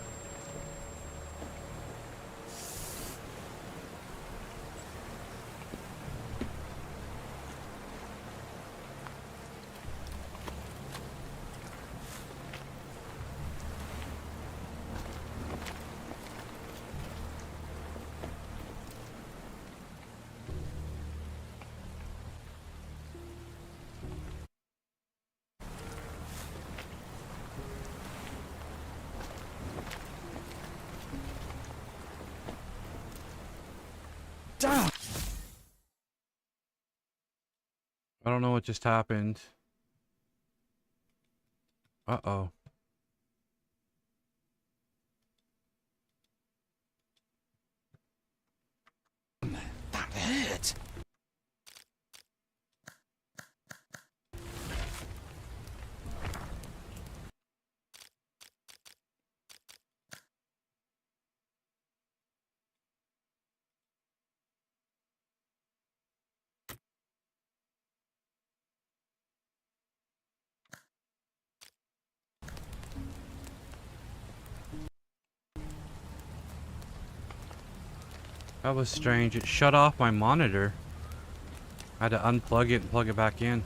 Speaker 4: Damn!
Speaker 1: I don't know what just happened. Uh-oh.
Speaker 4: That hurt!
Speaker 1: That was strange. It shut off my monitor. I had to unplug it and plug it back in.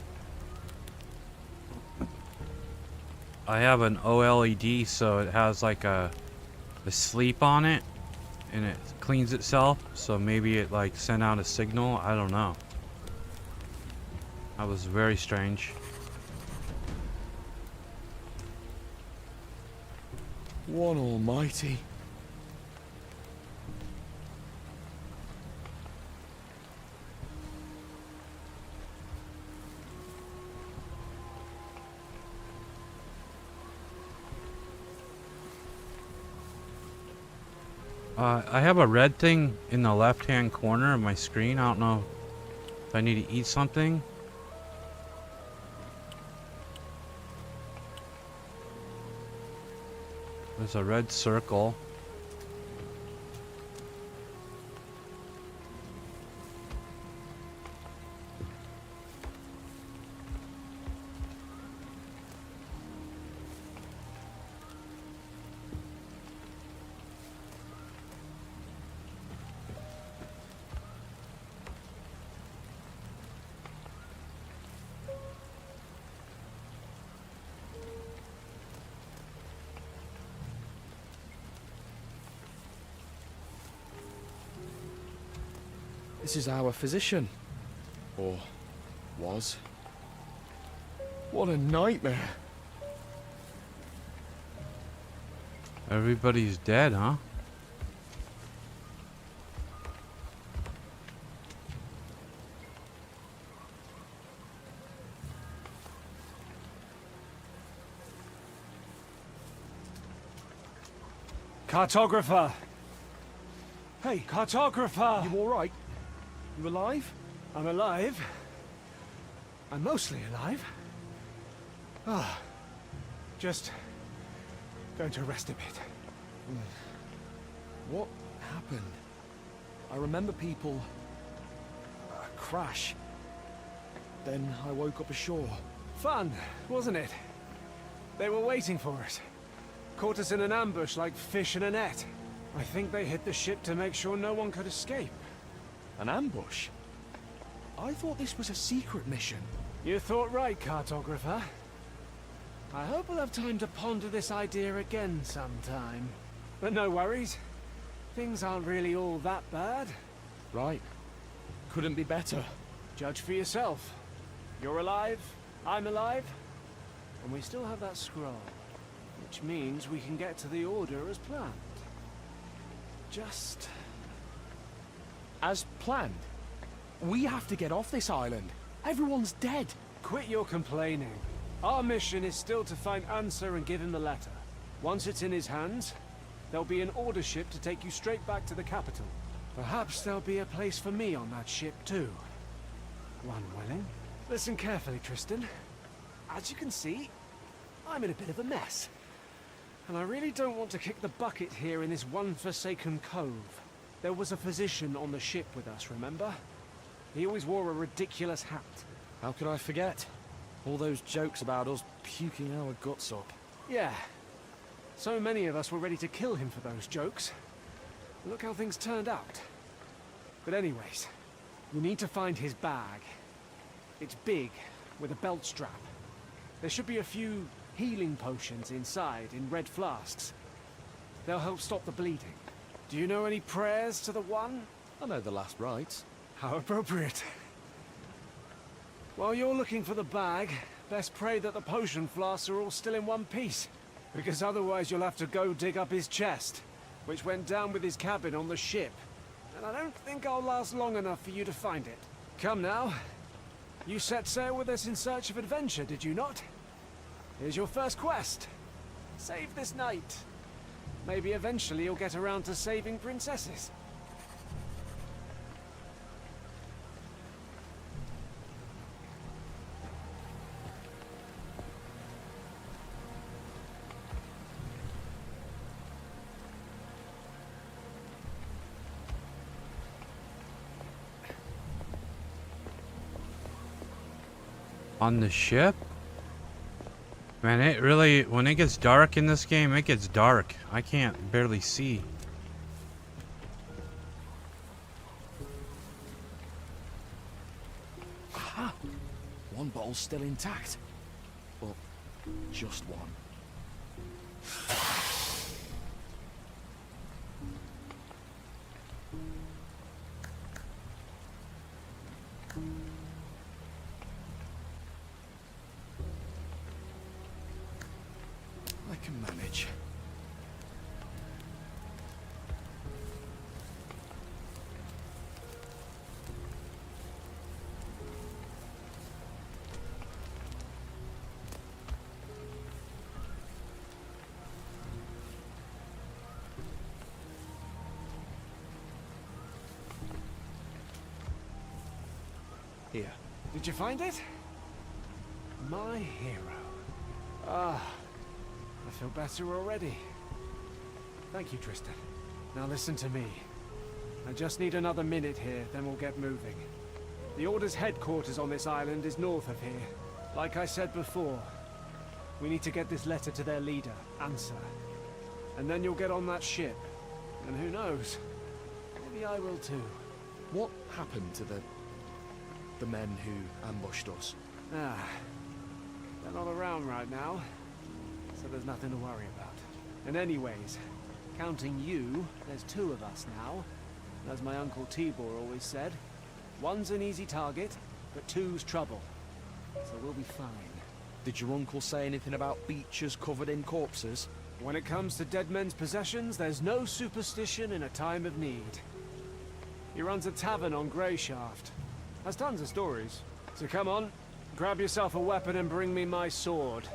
Speaker 1: I have an OLED, so it has like a sleep on it, and it cleans itself. So maybe it like sent out a signal. I don't know. That was very strange.
Speaker 4: One almighty.
Speaker 1: I have a red thing in the left-hand corner of my screen. I don't know if I need to eat something. There's a red circle.
Speaker 4: This is our physician. Or was. What a nightmare.
Speaker 1: Everybody's dead, huh?
Speaker 8: Cartographer! Hey, cartographer!
Speaker 4: You alright? You alive?
Speaker 8: I'm alive. I'm mostly alive. Ah, just going to rest a bit.
Speaker 4: What happened? I remember people... crash. Then I woke up ashore.
Speaker 8: Fun, wasn't it? They were waiting for us. Caught us in an ambush like fish in a net. I think they hit the ship to make sure no one could escape.
Speaker 4: An ambush? I thought this was a secret mission.
Speaker 8: You thought right, cartographer. I hope we'll have time to ponder this idea again sometime. But no worries. Things aren't really all that bad.
Speaker 4: Right. Couldn't be better.
Speaker 8: Judge for yourself. You're alive, I'm alive, and we still have that scroll. Which means we can get to the Order as planned. Just...
Speaker 4: as planned? We have to get off this island. Everyone's dead.
Speaker 8: Quit your complaining. Our mission is still to find Answer and give him the letter. Once it's in his hands, there'll be an Order ship to take you straight back to the capital. Perhaps there'll be a place for me on that ship too. One willing. Listen carefully, Tristan. As you can see, I'm in a bit of a mess. And I really don't want to kick the bucket here in this one forsaken cove. There was a physician on the ship with us, remember? He always wore a ridiculous hat.
Speaker 4: How could I forget? All those jokes about us puking our guts up.
Speaker 8: Yeah. So many of us were ready to kill him for those jokes. Look how things turned out. But anyways, we need to find his bag. It's big, with a belt strap. There should be a few healing potions inside in red flasks. They'll help stop the bleeding. Do you know any prayers to the One?
Speaker 4: I know the last rites.
Speaker 8: How appropriate. While you're looking for the bag, best pray that the potion flasks are all still in one piece. Because otherwise you'll have to go dig up his chest, which went down with his cabin on the ship. And I don't think I'll last long enough for you to find it. Come now. You set sail with us in search of adventure, did you not? Here's your first quest. Save this night. Maybe eventually you'll get around to saving princesses.
Speaker 1: On the ship? Man, it really, when it gets dark in this game, it gets dark. I can't barely see.
Speaker 4: Aha! One bottle's still intact. Well, just one. I can manage.
Speaker 8: Did you find it? My hero. Ah, I feel better already. Thank you, Tristan. Now listen to me. I just need another minute here, then we'll get moving. The Order's headquarters on this island is north of here. Like I said before, we need to get this letter to their leader, Answer. And then you'll get on that ship. And who knows? Maybe I will too.
Speaker 4: What happened to the men who ambushed us?
Speaker 8: Ah, they're not around right now, so there's nothing to worry about. And anyways, counting you, there's 2 of us now. And as my Uncle Tibor always said, 1's an easy target, but 2's trouble. So we'll be fine.
Speaker 4: Did your uncle say anything about beaches covered in corpses?
Speaker 8: When it comes to dead men's possessions, there's no superstition in a time of need. He runs a tavern on Greyshaft. Has tons of stories. So come on, grab yourself a weapon and bring me my sword.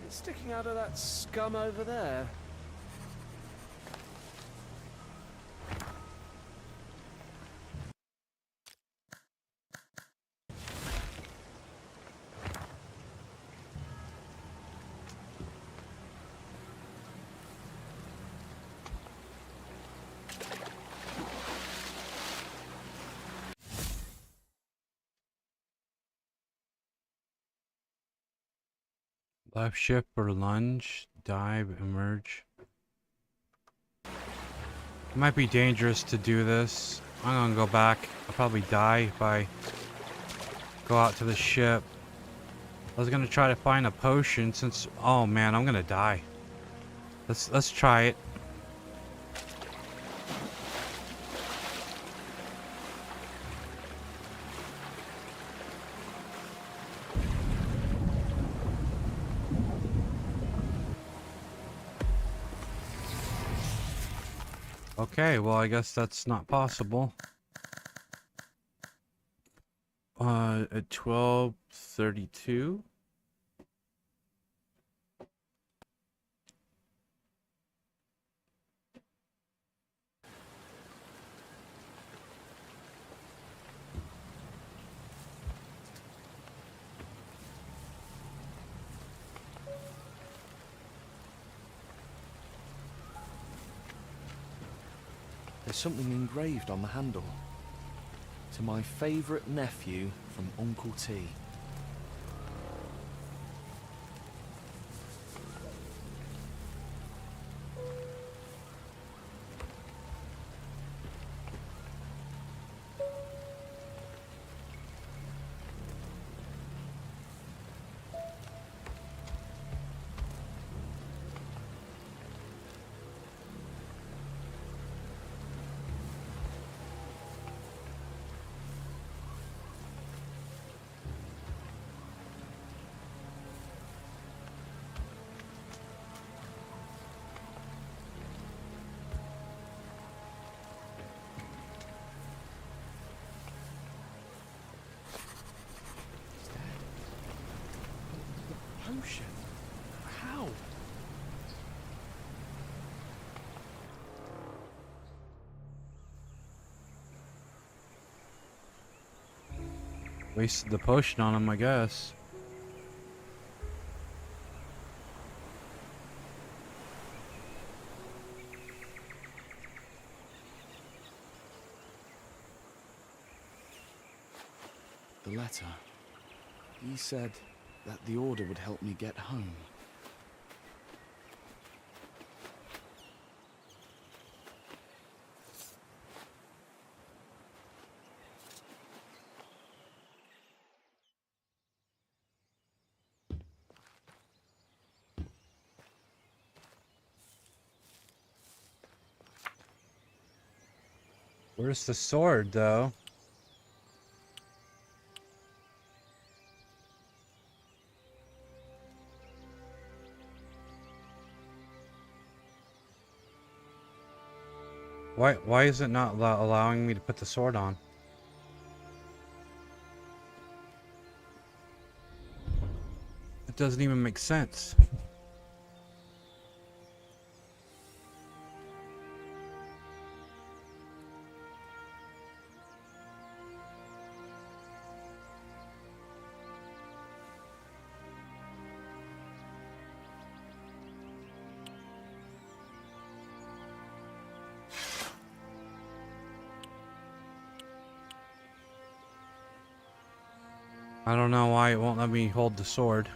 Speaker 8: It's sticking out of that scum over there.
Speaker 1: Left shift or lunge, dive, emerge. It might be dangerous to do this. I'm gonna go back. I'll probably die if I go out to the ship. I was gonna try to find a potion since, oh man, I'm gonna die. Let's try it. Okay, well I guess that's not possible. At 12:32.
Speaker 4: There's something engraved on the handle. To my favourite nephew from Uncle T. Potion? How?
Speaker 1: Wasted the potion on him, I guess.
Speaker 4: The letter. He said that the Order would help me get home.
Speaker 1: Where's the sword, though? Why is it not allowing me to put the sword on? It doesn't even make sense. I don't know why it won't let me hold the sword.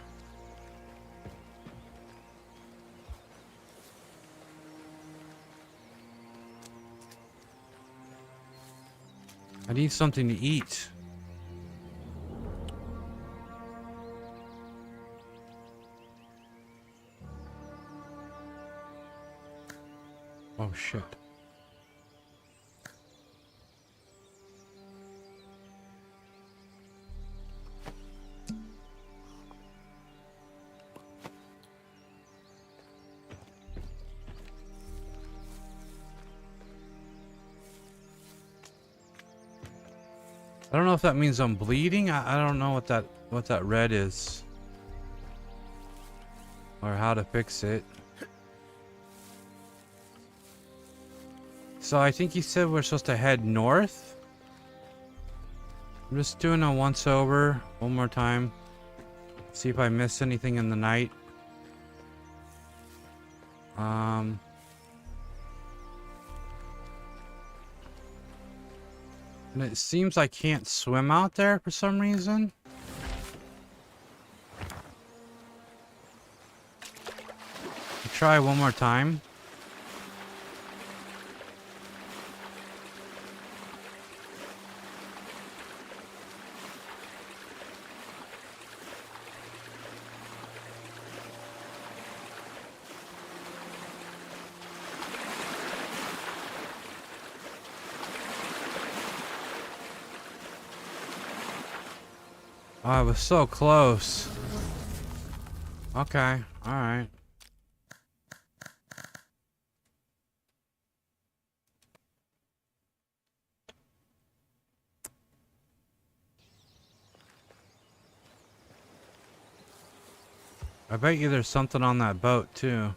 Speaker 1: I need something to eat. Oh shit. I don't know if that means I'm bleeding. I don't know what that red is. Or how to fix it. So I think he said we're supposed to head north. I'm just doing a once over one more time. See if I missed anything in the night. And it seems I can't swim out there for some reason. I'll try one more time. Oh, I was so close. Okay, alright. I bet you there's something on that boat too.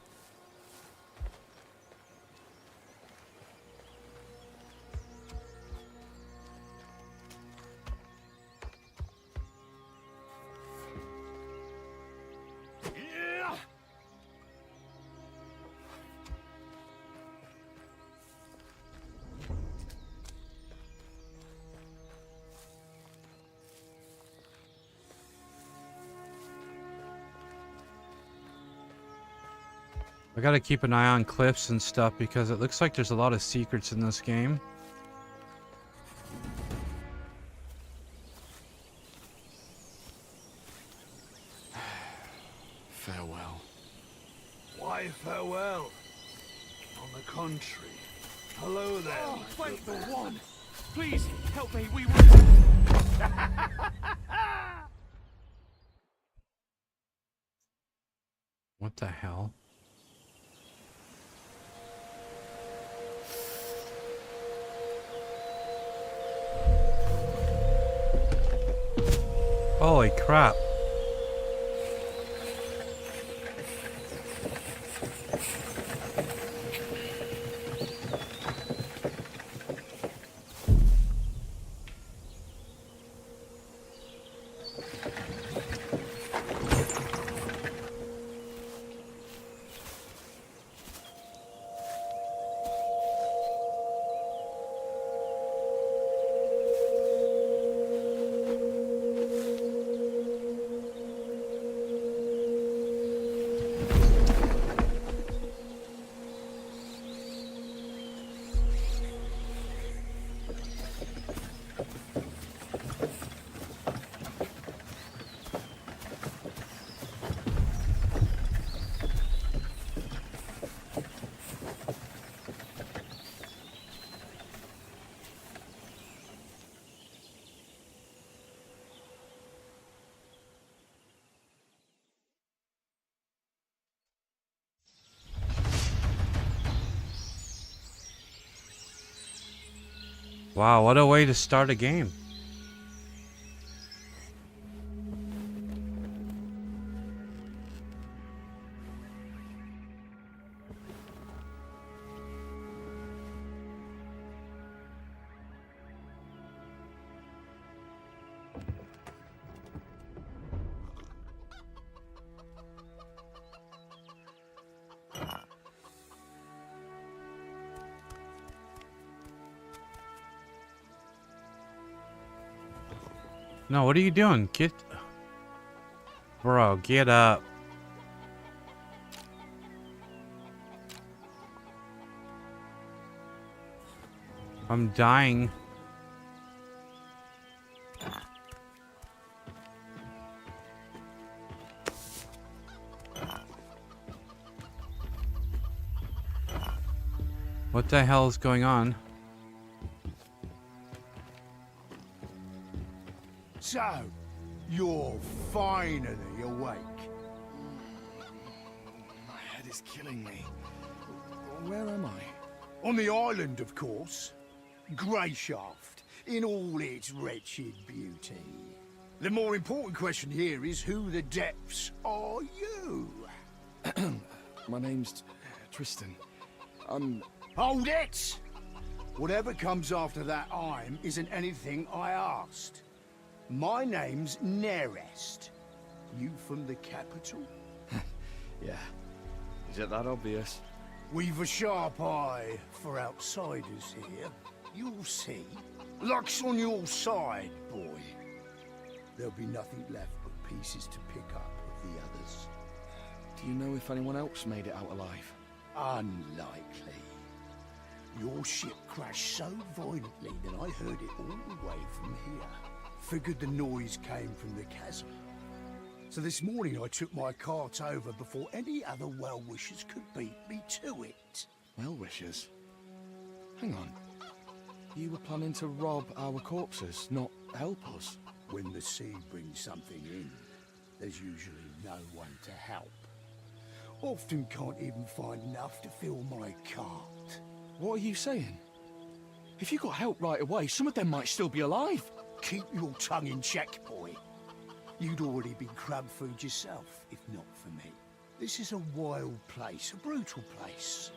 Speaker 1: I gotta keep an eye on cliffs and stuff because it looks like there's a lot of secrets in this game.
Speaker 11: Farewell. Why farewell? On the contrary. Hello there.
Speaker 4: Oh,
Speaker 11: my
Speaker 4: thank
Speaker 11: good
Speaker 4: the
Speaker 11: man.
Speaker 4: one. Please help me. We will.
Speaker 1: What the hell? Holy crap. Wow, what a way to start a game. No, what are you doing? Get... Bro, get up. I'm dying. What the hell is going on?
Speaker 6: So, you're finally awake.
Speaker 4: My head is killing me. Where am I?
Speaker 6: On the island, of course. Greyshaft, in all its wretched beauty. The more important question here is who the depths are you?
Speaker 4: My name's Tristan.
Speaker 6: Hold it! Whatever comes after that I'm isn't anything I asked. My name's Nerest. You from the capital?
Speaker 4: Yeah. Is it that obvious?
Speaker 6: We've a sharp eye for outsiders here. You'll see. Luck's on your side, boy. There'll be nothing left but pieces to pick up with the others.
Speaker 4: Do you know if anyone else made it out alive?
Speaker 6: Unlikely. Your ship crashed so violently that I heard it all the way from here. Figured the noise came from the chasm. So this morning I took my cart over before any other well-wishers could beat me to it.
Speaker 4: Well-wishers? Hang on. You were planning to rob our corpses, not help us?
Speaker 6: When the sea brings something in, there's usually no one to help. Often can't even find enough to fill my cart.
Speaker 4: What are you saying? If you got help right away, some of them might still be alive.
Speaker 6: Keep your tongue in check, boy. You'd already been crab food yourself, if not for me. This is a wild place, a brutal place.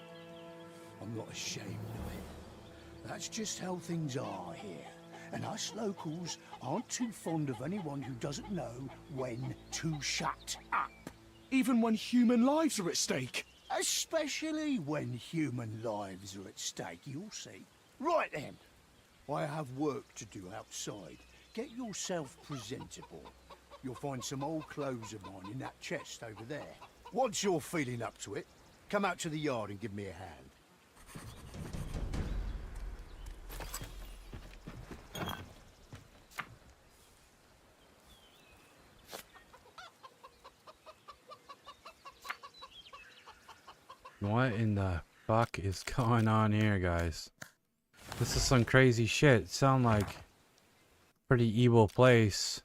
Speaker 6: I'm not ashamed of it. That's just how things are here. And us locals aren't too fond of anyone who doesn't know when to shut up.
Speaker 4: Even when human lives are at stake.
Speaker 6: Especially when human lives are at stake, you'll see. Right then. I have work to do outside. Get yourself presentable. You'll find some old clothes of mine in that chest over there. Once you're feeling up to it, come out to the yard and give me a hand.
Speaker 1: What in the fuck is going on here, guys? This is some crazy shit. It sounds like a pretty evil place.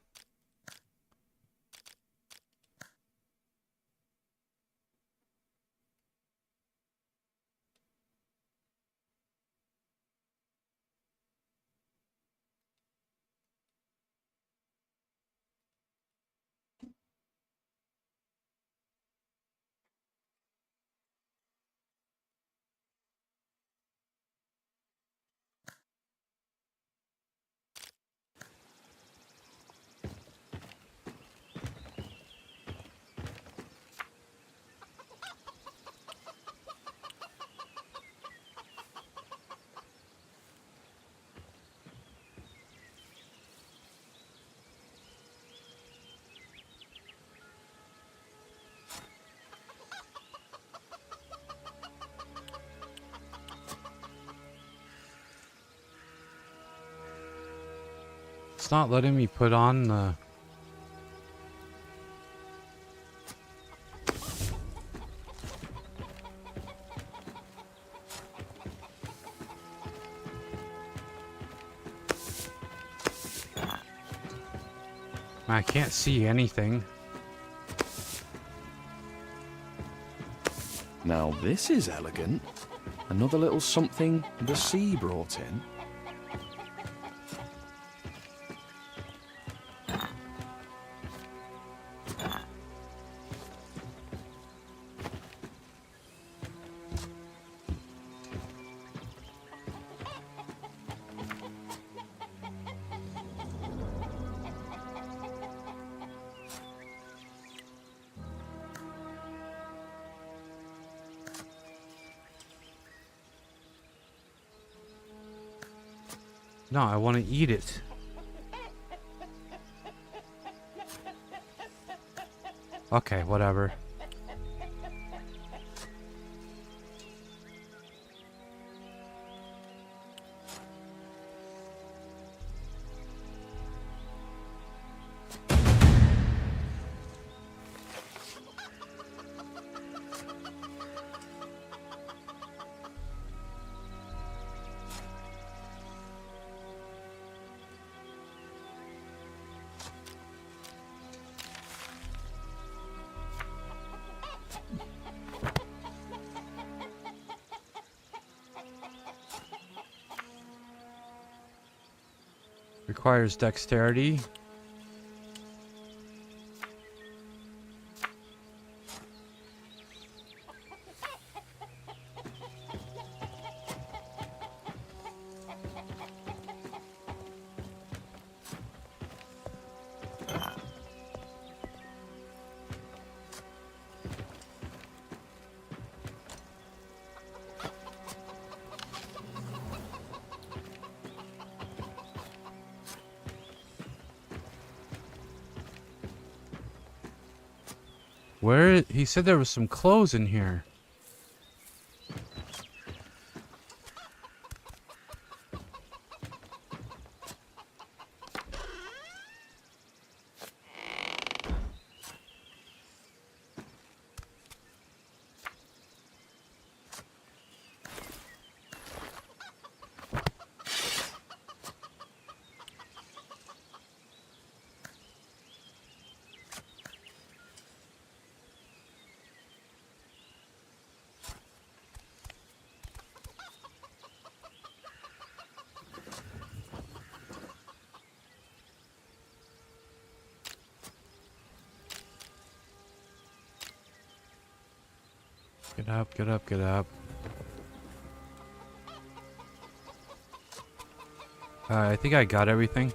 Speaker 1: It's not letting me put on the... I can't see anything.
Speaker 4: Now this is elegant. Another little something the sea brought in.
Speaker 1: No, I want to eat it. Okay, whatever. Requires dexterity. Where he said there was some clothes in here. Get up, get up, get up. I think I got everything.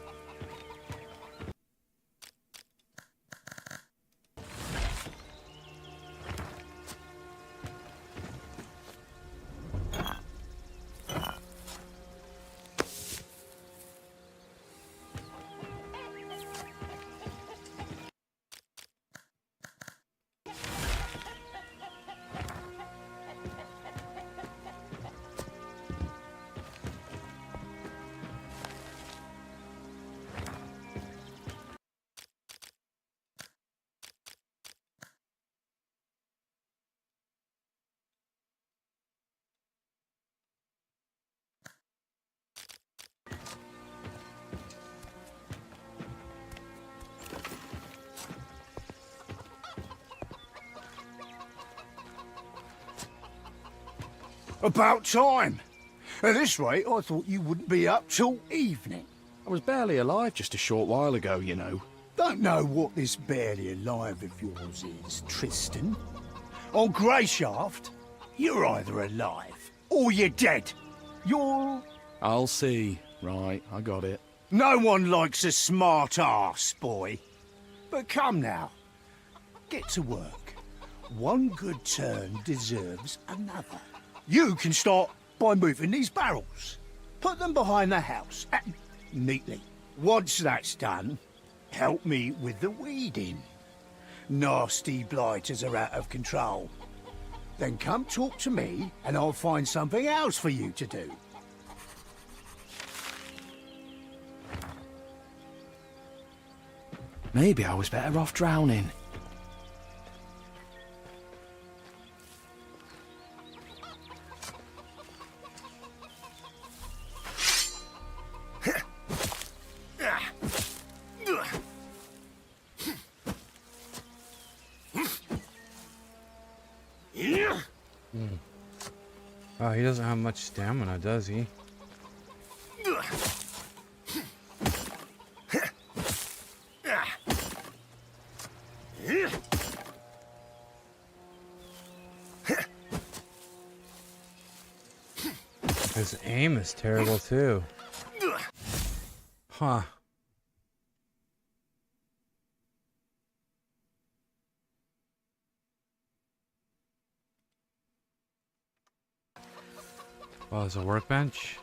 Speaker 6: About time. At this rate, I thought you wouldn't be up till evening.
Speaker 4: I was barely alive just a short while ago, you know.
Speaker 6: Don't know what this barely alive of yours is, Tristan. On Greyshaft, you're either alive or you're dead. You're...
Speaker 4: I'll see. Right, I got it.
Speaker 6: No one likes a smart arse, boy. But come now. Get to work. One good turn deserves another. You can start by moving these barrels. Put them behind the house, neatly. Once that's done, help me with the weeding. Nasty blighters are out of control. Then come talk to me, and I'll find something else for you to do.
Speaker 4: Maybe I was better off drowning.
Speaker 1: Oh, he doesn't have much stamina, does he? His aim is terrible too. Huh. Oh, there's a workbench.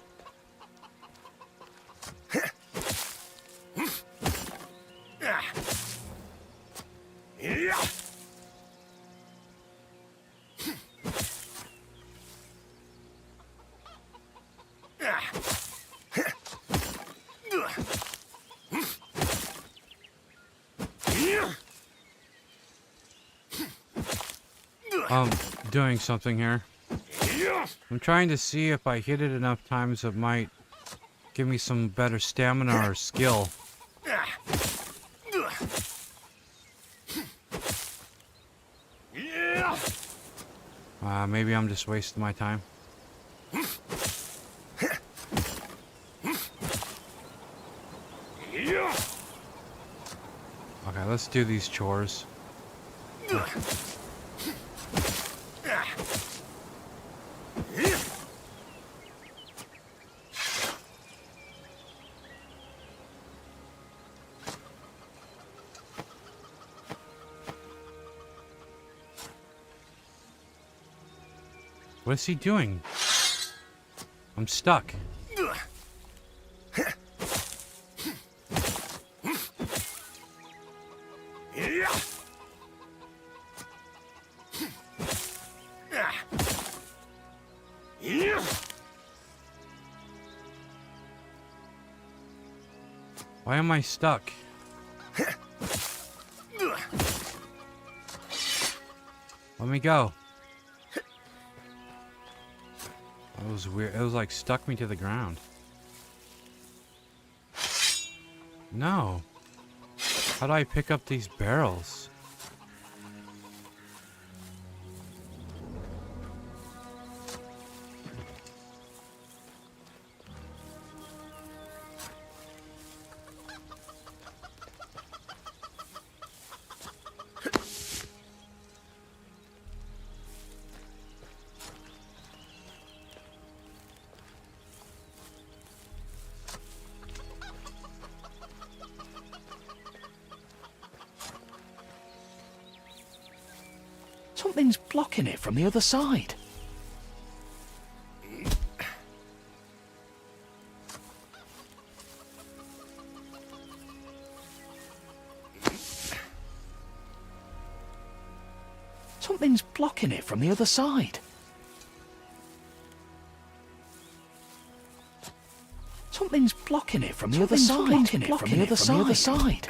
Speaker 1: doing something here. I'm trying to see if I hit it enough times it might give me some better stamina or skill. Maybe I'm just wasting my time. Okay, let's do these chores. What is he doing? I'm stuck. Why am I stuck? Let me go. That was weird. It was like stuck me to the ground. No. How do I pick up these barrels?
Speaker 4: Something's blocking it from the other side. Something's blocking it from the other side. Something's blocking it from the other side. Blocking it from the other side.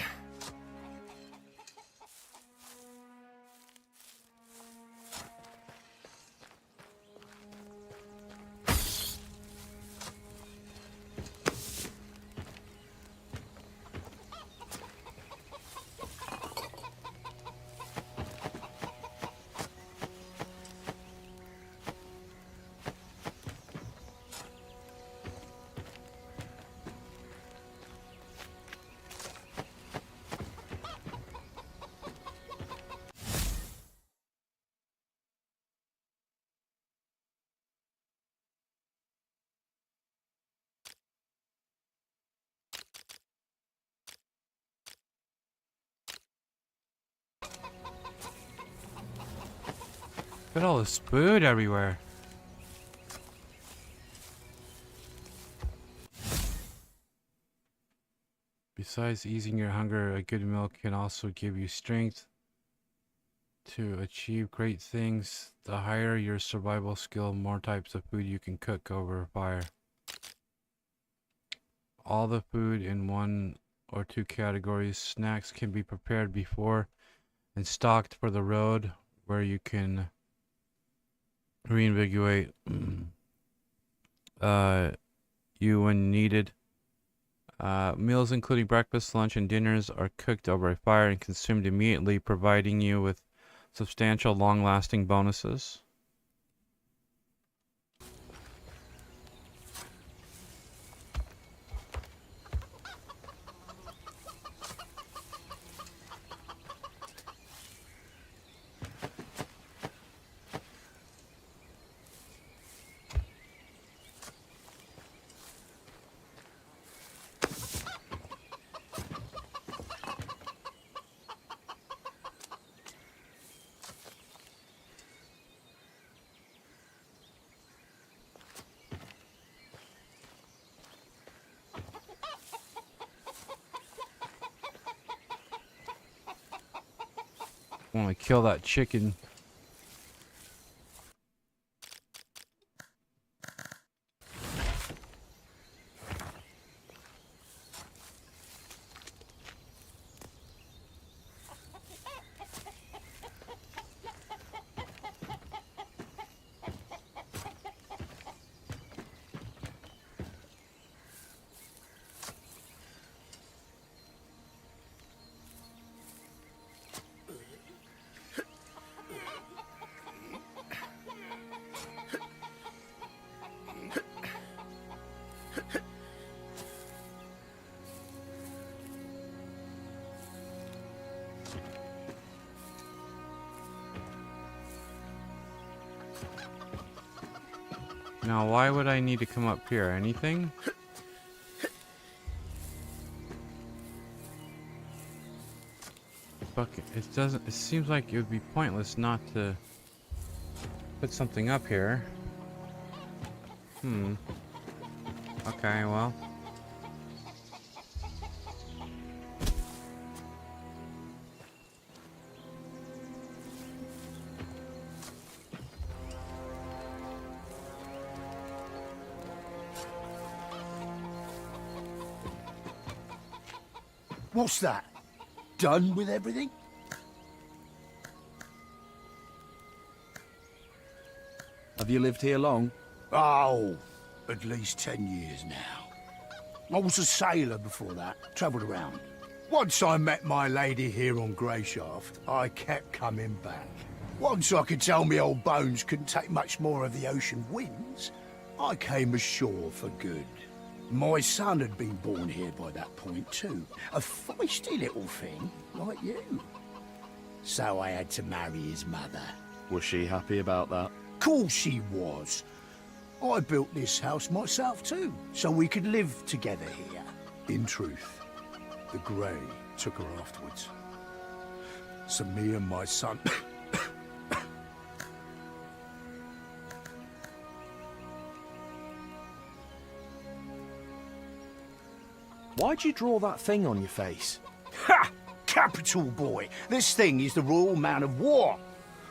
Speaker 4: Look at all this food everywhere. Besides easing your hunger, a good meal can also give you strength to achieve great things. The higher your survival skill, more types of food you can cook over fire. All the food in one or two categories. Snacks can be prepared before and stocked for the road, where you can reinvigorate you when needed. Meals including breakfast, lunch, and dinners are cooked over a fire and consumed immediately, providing you with substantial long-lasting bonuses. I want to kill that chicken.
Speaker 1: Now, why would I need to come up here? Anything? Bucket. It doesn't. It seems like it would be pointless not to put something up here. Okay, well.
Speaker 3: What's that? Done with everything?
Speaker 12: Have you lived here long?
Speaker 3: Oh, at least 10 years now. I was a sailor before that, travelled around. Once I met my lady here on Greyshaft, I kept coming back. Once I could tell me old bones couldn't take much more of the ocean winds, I came ashore for good. My son had been born here by that point too. A feisty little thing, like you. So I had to marry his mother.
Speaker 12: Was she happy about that?
Speaker 3: Course she was. I built this house myself too, so we could live together here. In truth, the Grey took her afterwards. So me and my son...
Speaker 12: Why'd you draw that thing on your face?
Speaker 3: Ha! Capital, boy! This thing is the Royal Man of War.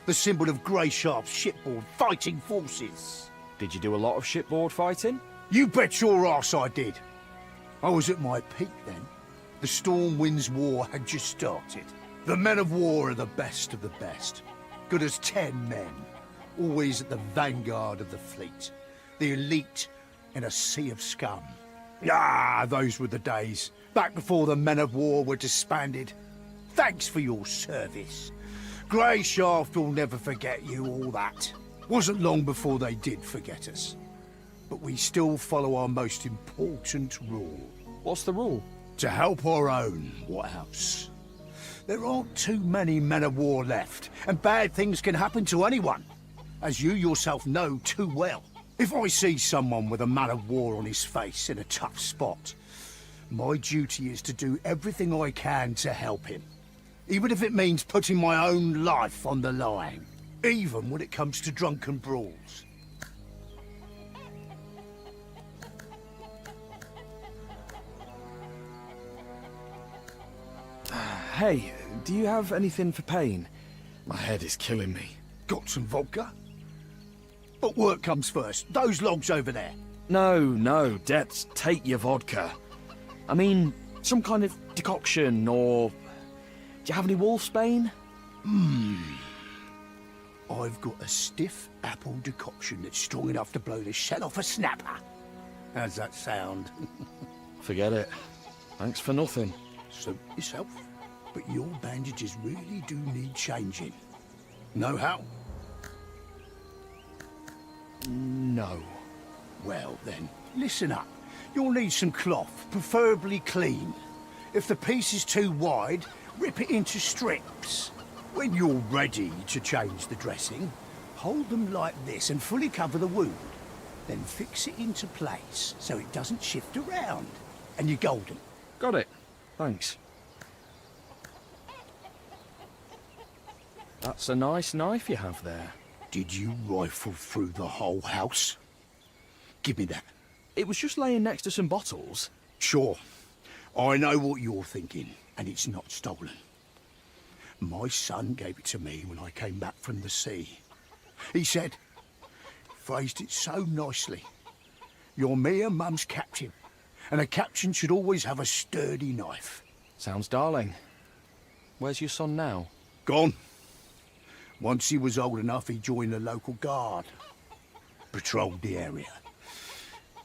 Speaker 3: The symbol of Greyshaft's shipboard fighting forces.
Speaker 12: Did you do a lot of shipboard fighting?
Speaker 3: You bet your arse I did. I was at my peak then. The Storm Winds War had just started. The men of war are the best of the best. Good as 10 men. Always at the vanguard of the fleet. The elite in a sea of scum. Ah, those were the days. Back before the men of war were disbanded. Thanks for your service. Greyshaft will never forget you, all that. Wasn't long before they did forget us. But we still follow our most important rule.
Speaker 12: What's the rule?
Speaker 3: To help our own, what else? There aren't too many men of war left, and bad things can happen to anyone, as you yourself know too well. If I see someone with a man of war on his face in a tough spot, my duty is to do everything I can to help him. Even if it means putting my own life on the line. Even when it comes to drunken brawls.
Speaker 12: Hey, do you have anything for pain? My head is killing me.
Speaker 3: Got some vodka? But work comes first. Those logs over there.
Speaker 12: No, Debs, take your vodka. I mean, some kind of decoction, or... Do you have any wolfsbane?
Speaker 3: I've got a stiff apple decoction that's strong enough to blow the shell off a snapper. How's that sound?
Speaker 12: Forget it. Thanks for nothing.
Speaker 3: Suit yourself. But your bandages really do need changing. Know how?
Speaker 12: No.
Speaker 3: Well then, listen up. You'll need some cloth, preferably clean. If the piece is too wide, rip it into strips. When you're ready to change the dressing, hold them like this and fully cover the wound. Then fix it into place so it doesn't shift around. And you're golden.
Speaker 12: Got it. Thanks. That's a nice knife you have there.
Speaker 3: Did you rifle through the whole house? Give me that.
Speaker 12: It was just laying next to some bottles.
Speaker 3: Sure. I know what you're thinking, and it's not stolen. My son gave it to me when I came back from the sea. He said, phrased it so nicely, "You're me and Mum's captain, and a captain should always have a sturdy knife."
Speaker 12: Sounds darling. Where's your son now?
Speaker 3: Gone. Once he was old enough, he joined the local guard. Patrolled the area.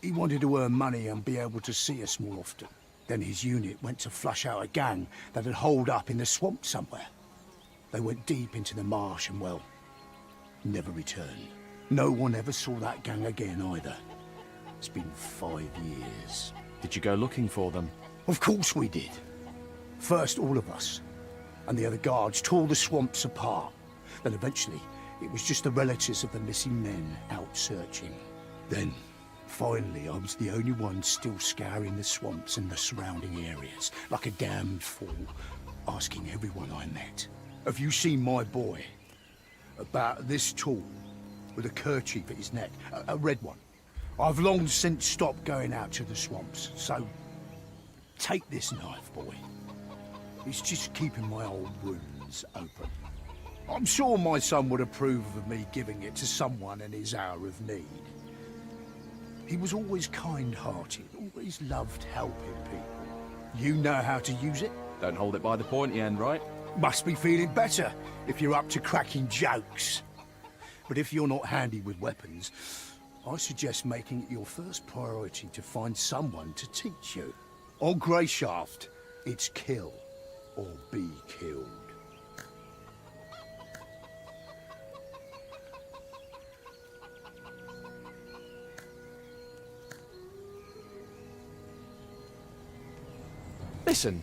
Speaker 3: He wanted to earn money and be able to see us more often. Then his unit went to flush out a gang that had holed up in the swamp somewhere. They went deep into the marsh and, well, never returned. No one ever saw that gang again either. It's been 5 years.
Speaker 12: Did you go looking for them?
Speaker 3: Of course we did. First, all of us, and the other guards tore the swamps apart. Then eventually, it was just the relatives of the missing men out searching. Then, finally, I was the only one still scouring the swamps and the surrounding areas, like a damned fool, asking everyone I met, "Have you seen my boy? About this tall, with a kerchief at his neck, a red one. I've long since stopped going out to the swamps, so take this knife, boy. It's just keeping my old wounds open. I'm sure my son would approve of me giving it to someone in his hour of need. He was always kind-hearted, always loved helping people. You know how to use it?
Speaker 12: Don't hold it by the pointy end, right?
Speaker 3: Must be feeling better if you're up to cracking jokes. But if you're not handy with weapons, I suggest making it your first priority to find someone to teach you. On Greyshaft, it's kill or be killed.
Speaker 12: Listen,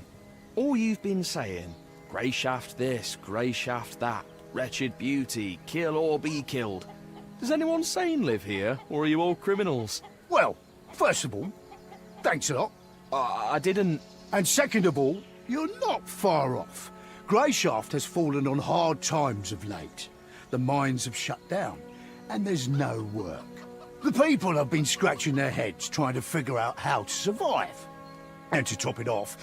Speaker 12: all you've been saying, Greyshaft this, Greyshaft that, wretched beauty, kill or be killed. Does anyone sane live here, or are you all criminals?
Speaker 3: Well, first of all, thanks a lot.
Speaker 12: I didn't...
Speaker 3: And second of all, you're not far off. Greyshaft has fallen on hard times of late. The mines have shut down, and there's no work. The people have been scratching their heads trying to figure out how to survive. And to top it off,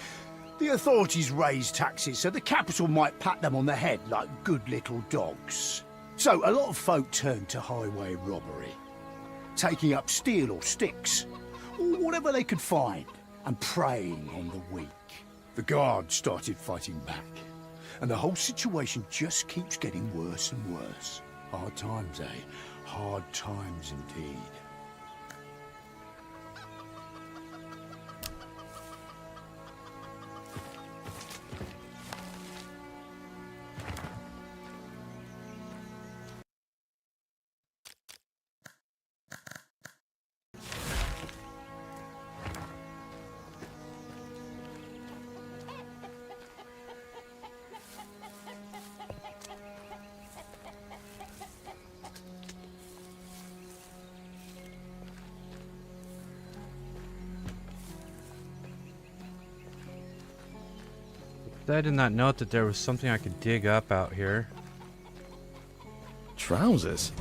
Speaker 3: the authorities raise taxes so the capital might pat them on the head like good little dogs. So a lot of folk turn to highway robbery, taking up steel or sticks, or whatever they could find, and preying on the weak. The guards started fighting back, and the whole situation just keeps getting worse and worse. Hard times, eh? Hard times indeed.
Speaker 1: I did not note that there was something I could dig up out here.
Speaker 12: Trousers?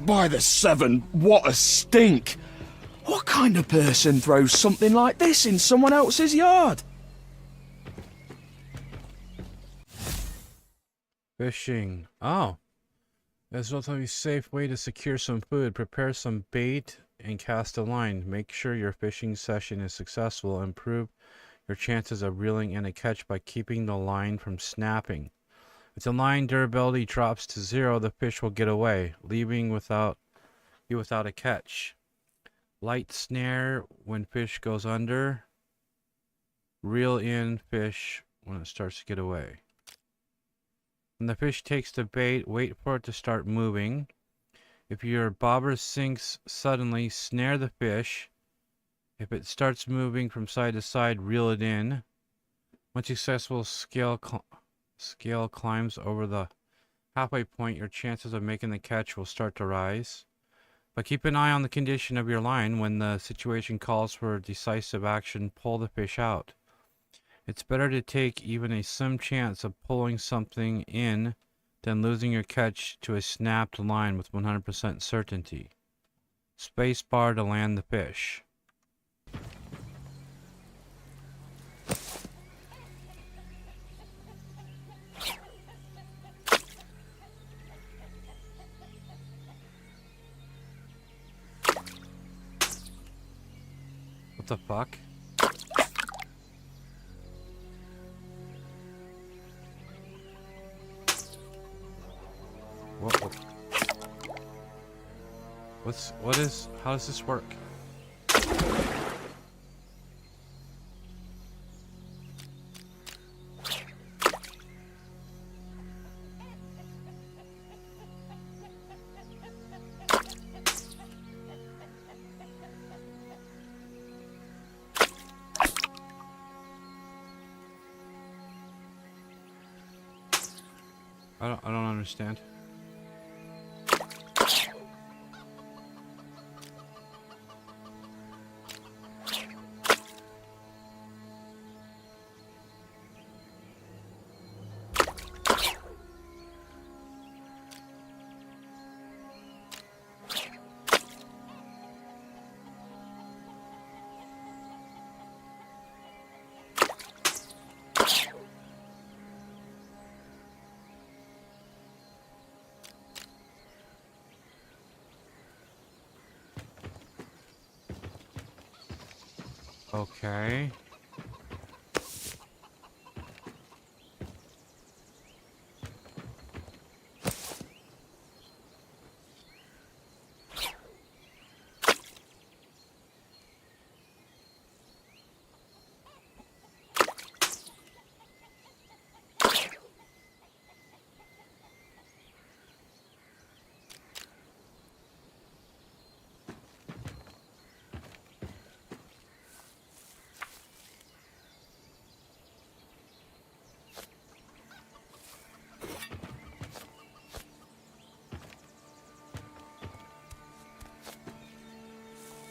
Speaker 12: By the seven, what a stink! What kind of person throws something like this in someone else's yard?
Speaker 1: Fishing. Oh. There's a relatively safe way to secure some food. Prepare some bait and cast a line. Make sure your fishing session is successful. Improve your chances of reeling in a catch by keeping the line from snapping. If the line durability drops to 0, the fish will get away, leaving you without a catch. Light snare when fish goes under. Reel in fish when it starts to get away. When the fish takes the bait, wait for it to start moving. If your bobber sinks suddenly, snare the fish. If it starts moving from side to side, reel it in. Once successful scale climbs over the halfway point, your chances of making the catch will start to rise. But keep an eye on the condition of your line. When the situation calls for decisive action, pull the fish out. It's better to take even a slim chance of pulling something in than losing your catch to a snapped line with 100% certainty. Space bar to land the fish. What the fuck? How does this work? I don't understand. Okay.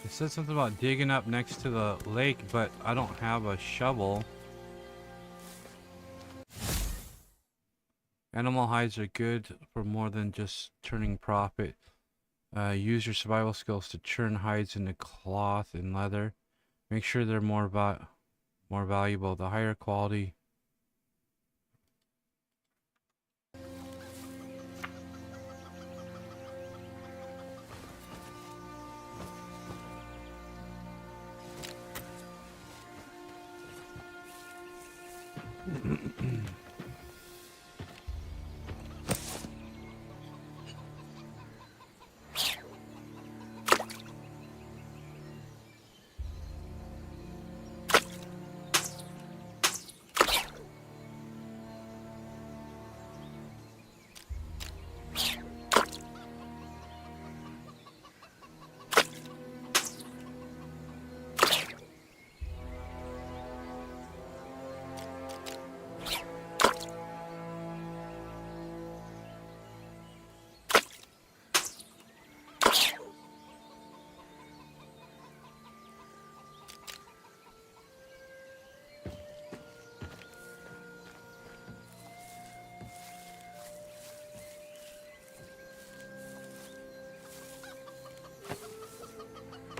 Speaker 1: It said something about digging up next to the lake, but I don't have a shovel. Animal hides are good for more than just turning profit. Use your survival skills to turn hides into cloth and leather. Make sure they're more valuable. The higher quality.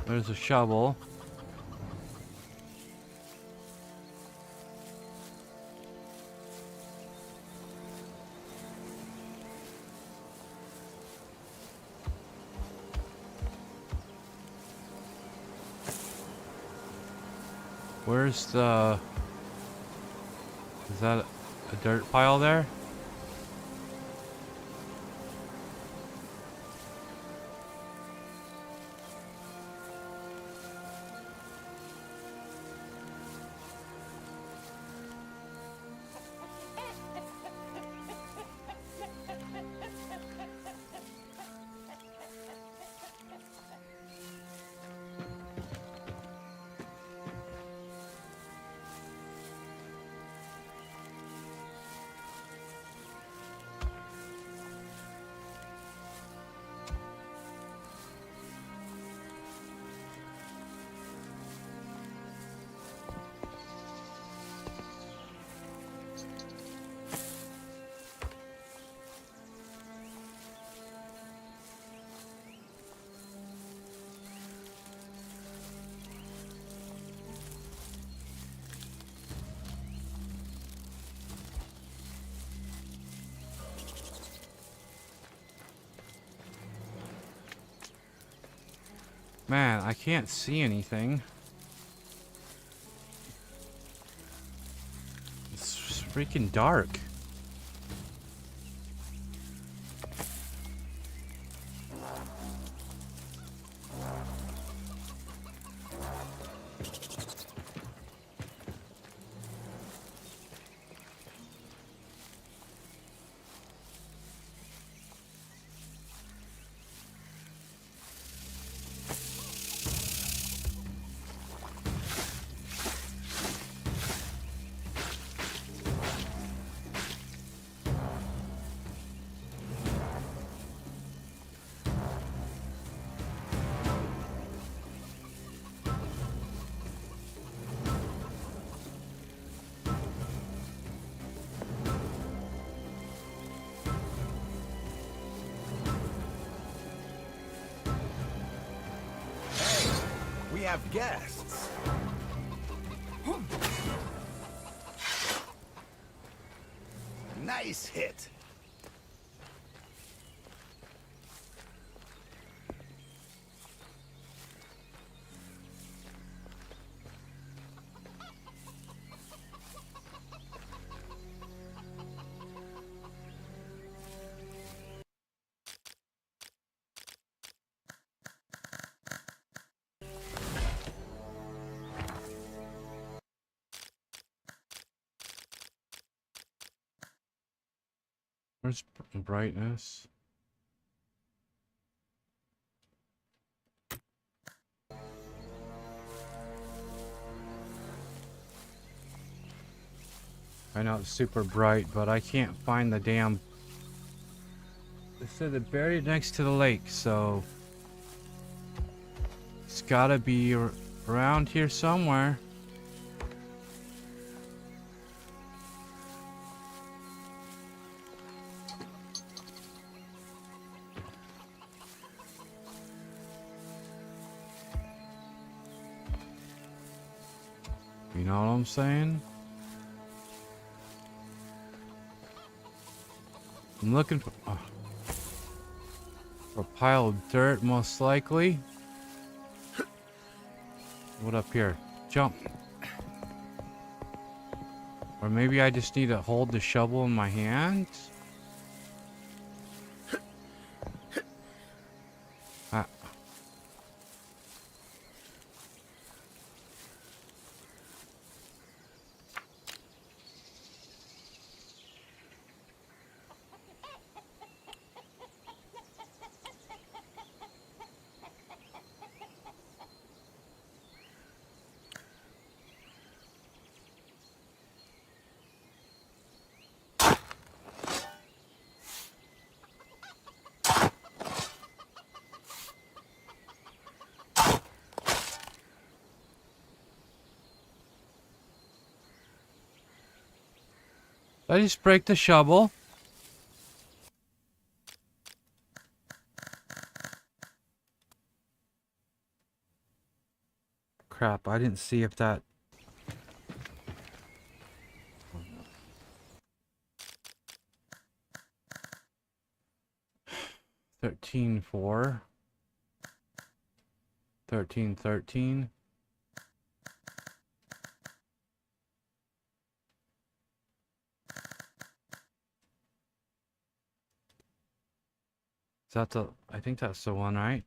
Speaker 1: There's a shovel. Where's the... Is that a dirt pile there? Man, I can't see anything. It's freaking dark.
Speaker 3: We have guests. Nice hit.
Speaker 4: Where's brightness? I know it's super bright, but I can't find the damn... It said it buried next to the lake, so... It's gotta be around here somewhere. You know what I'm saying? I'm looking for a pile of dirt, most likely. What up here? Jump. Or maybe I just need to hold the shovel in my hands? Ah. Did I just break the shovel? Crap, I didn't see if that... $13.4. $13.13. Is that the... I think that's the one, right?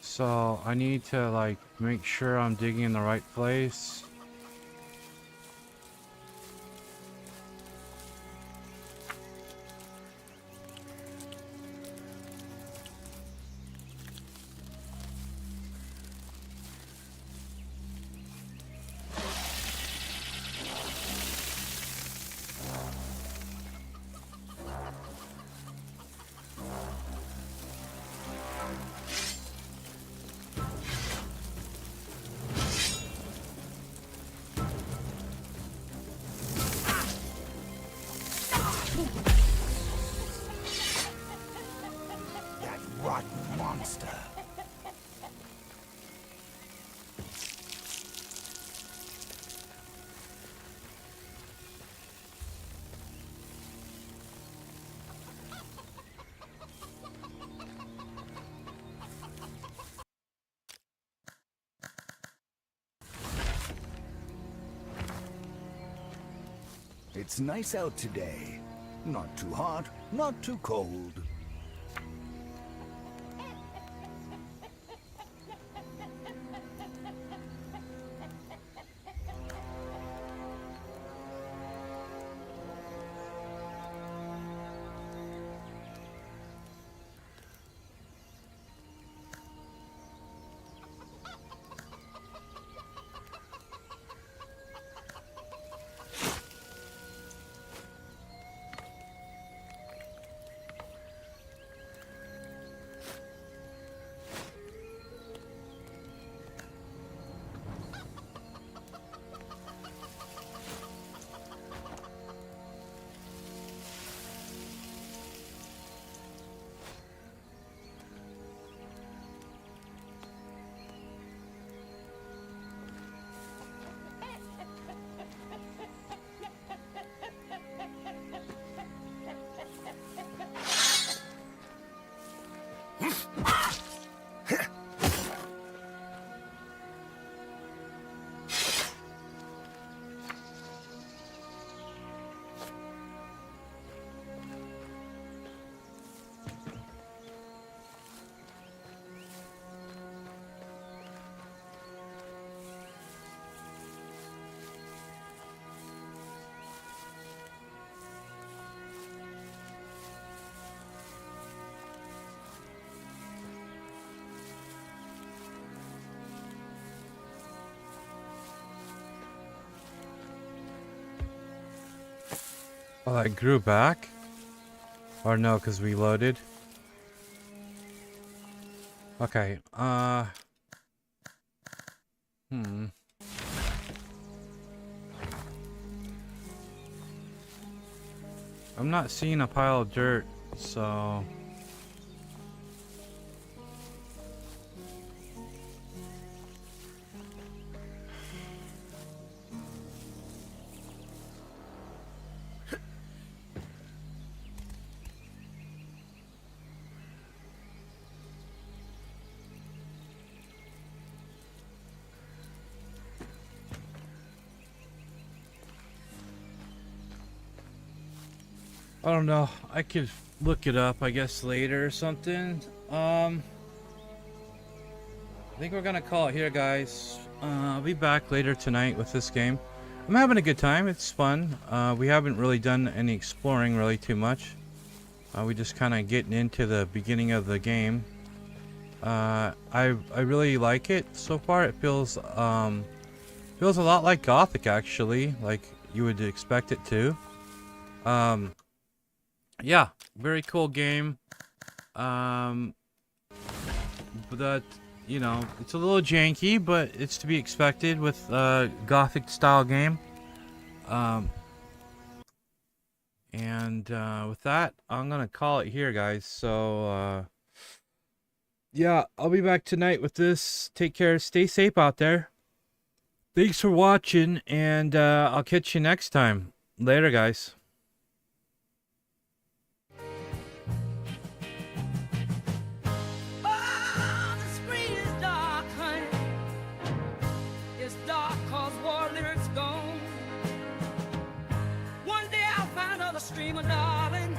Speaker 4: So I need to like make sure I'm digging in the right place.
Speaker 6: That rotten monster. It's nice out today. Not too hot, not too cold.
Speaker 1: Oh, I grew back? Or no, because we loaded? Okay, I'm not seeing a pile of dirt, so... I don't know. I could look it up, I guess, later or something. I think we're gonna call it here, guys. I'll be back later tonight with this game. I'm having a good time. It's fun. We haven't really done any exploring really too much. We just kind of getting into the beginning of the game. I really like it so far. It feels a lot like Gothic, actually, like you would expect it to. Yeah, very cool game. But that, you know, it's a little janky, but it's to be expected with a Gothic style game. With that, I'm gonna call it here, guys. So yeah, I'll be back tonight with this. Take care, stay safe out there. Thanks for watching, and I'll catch you next time. Later, guys.
Speaker 13: Streamer, darling,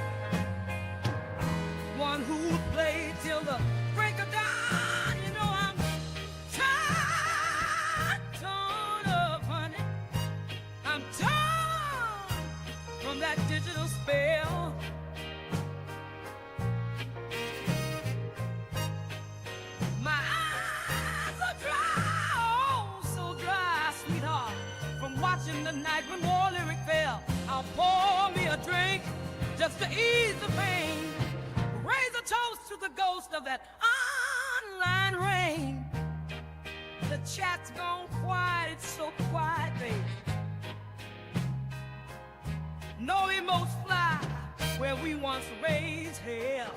Speaker 13: one who played till the break of dawn. You know I'm torn up, honey. I'm torn from that digital spell. My eyes are dry, oh, so dry, sweetheart, from watching the night when war lyric fell. I'll pour me a drink just to ease the pain. Raise a toast to the ghost of that online rain. The chat's gone quiet, it's so quiet, baby. No emotes fly where we once raised hell.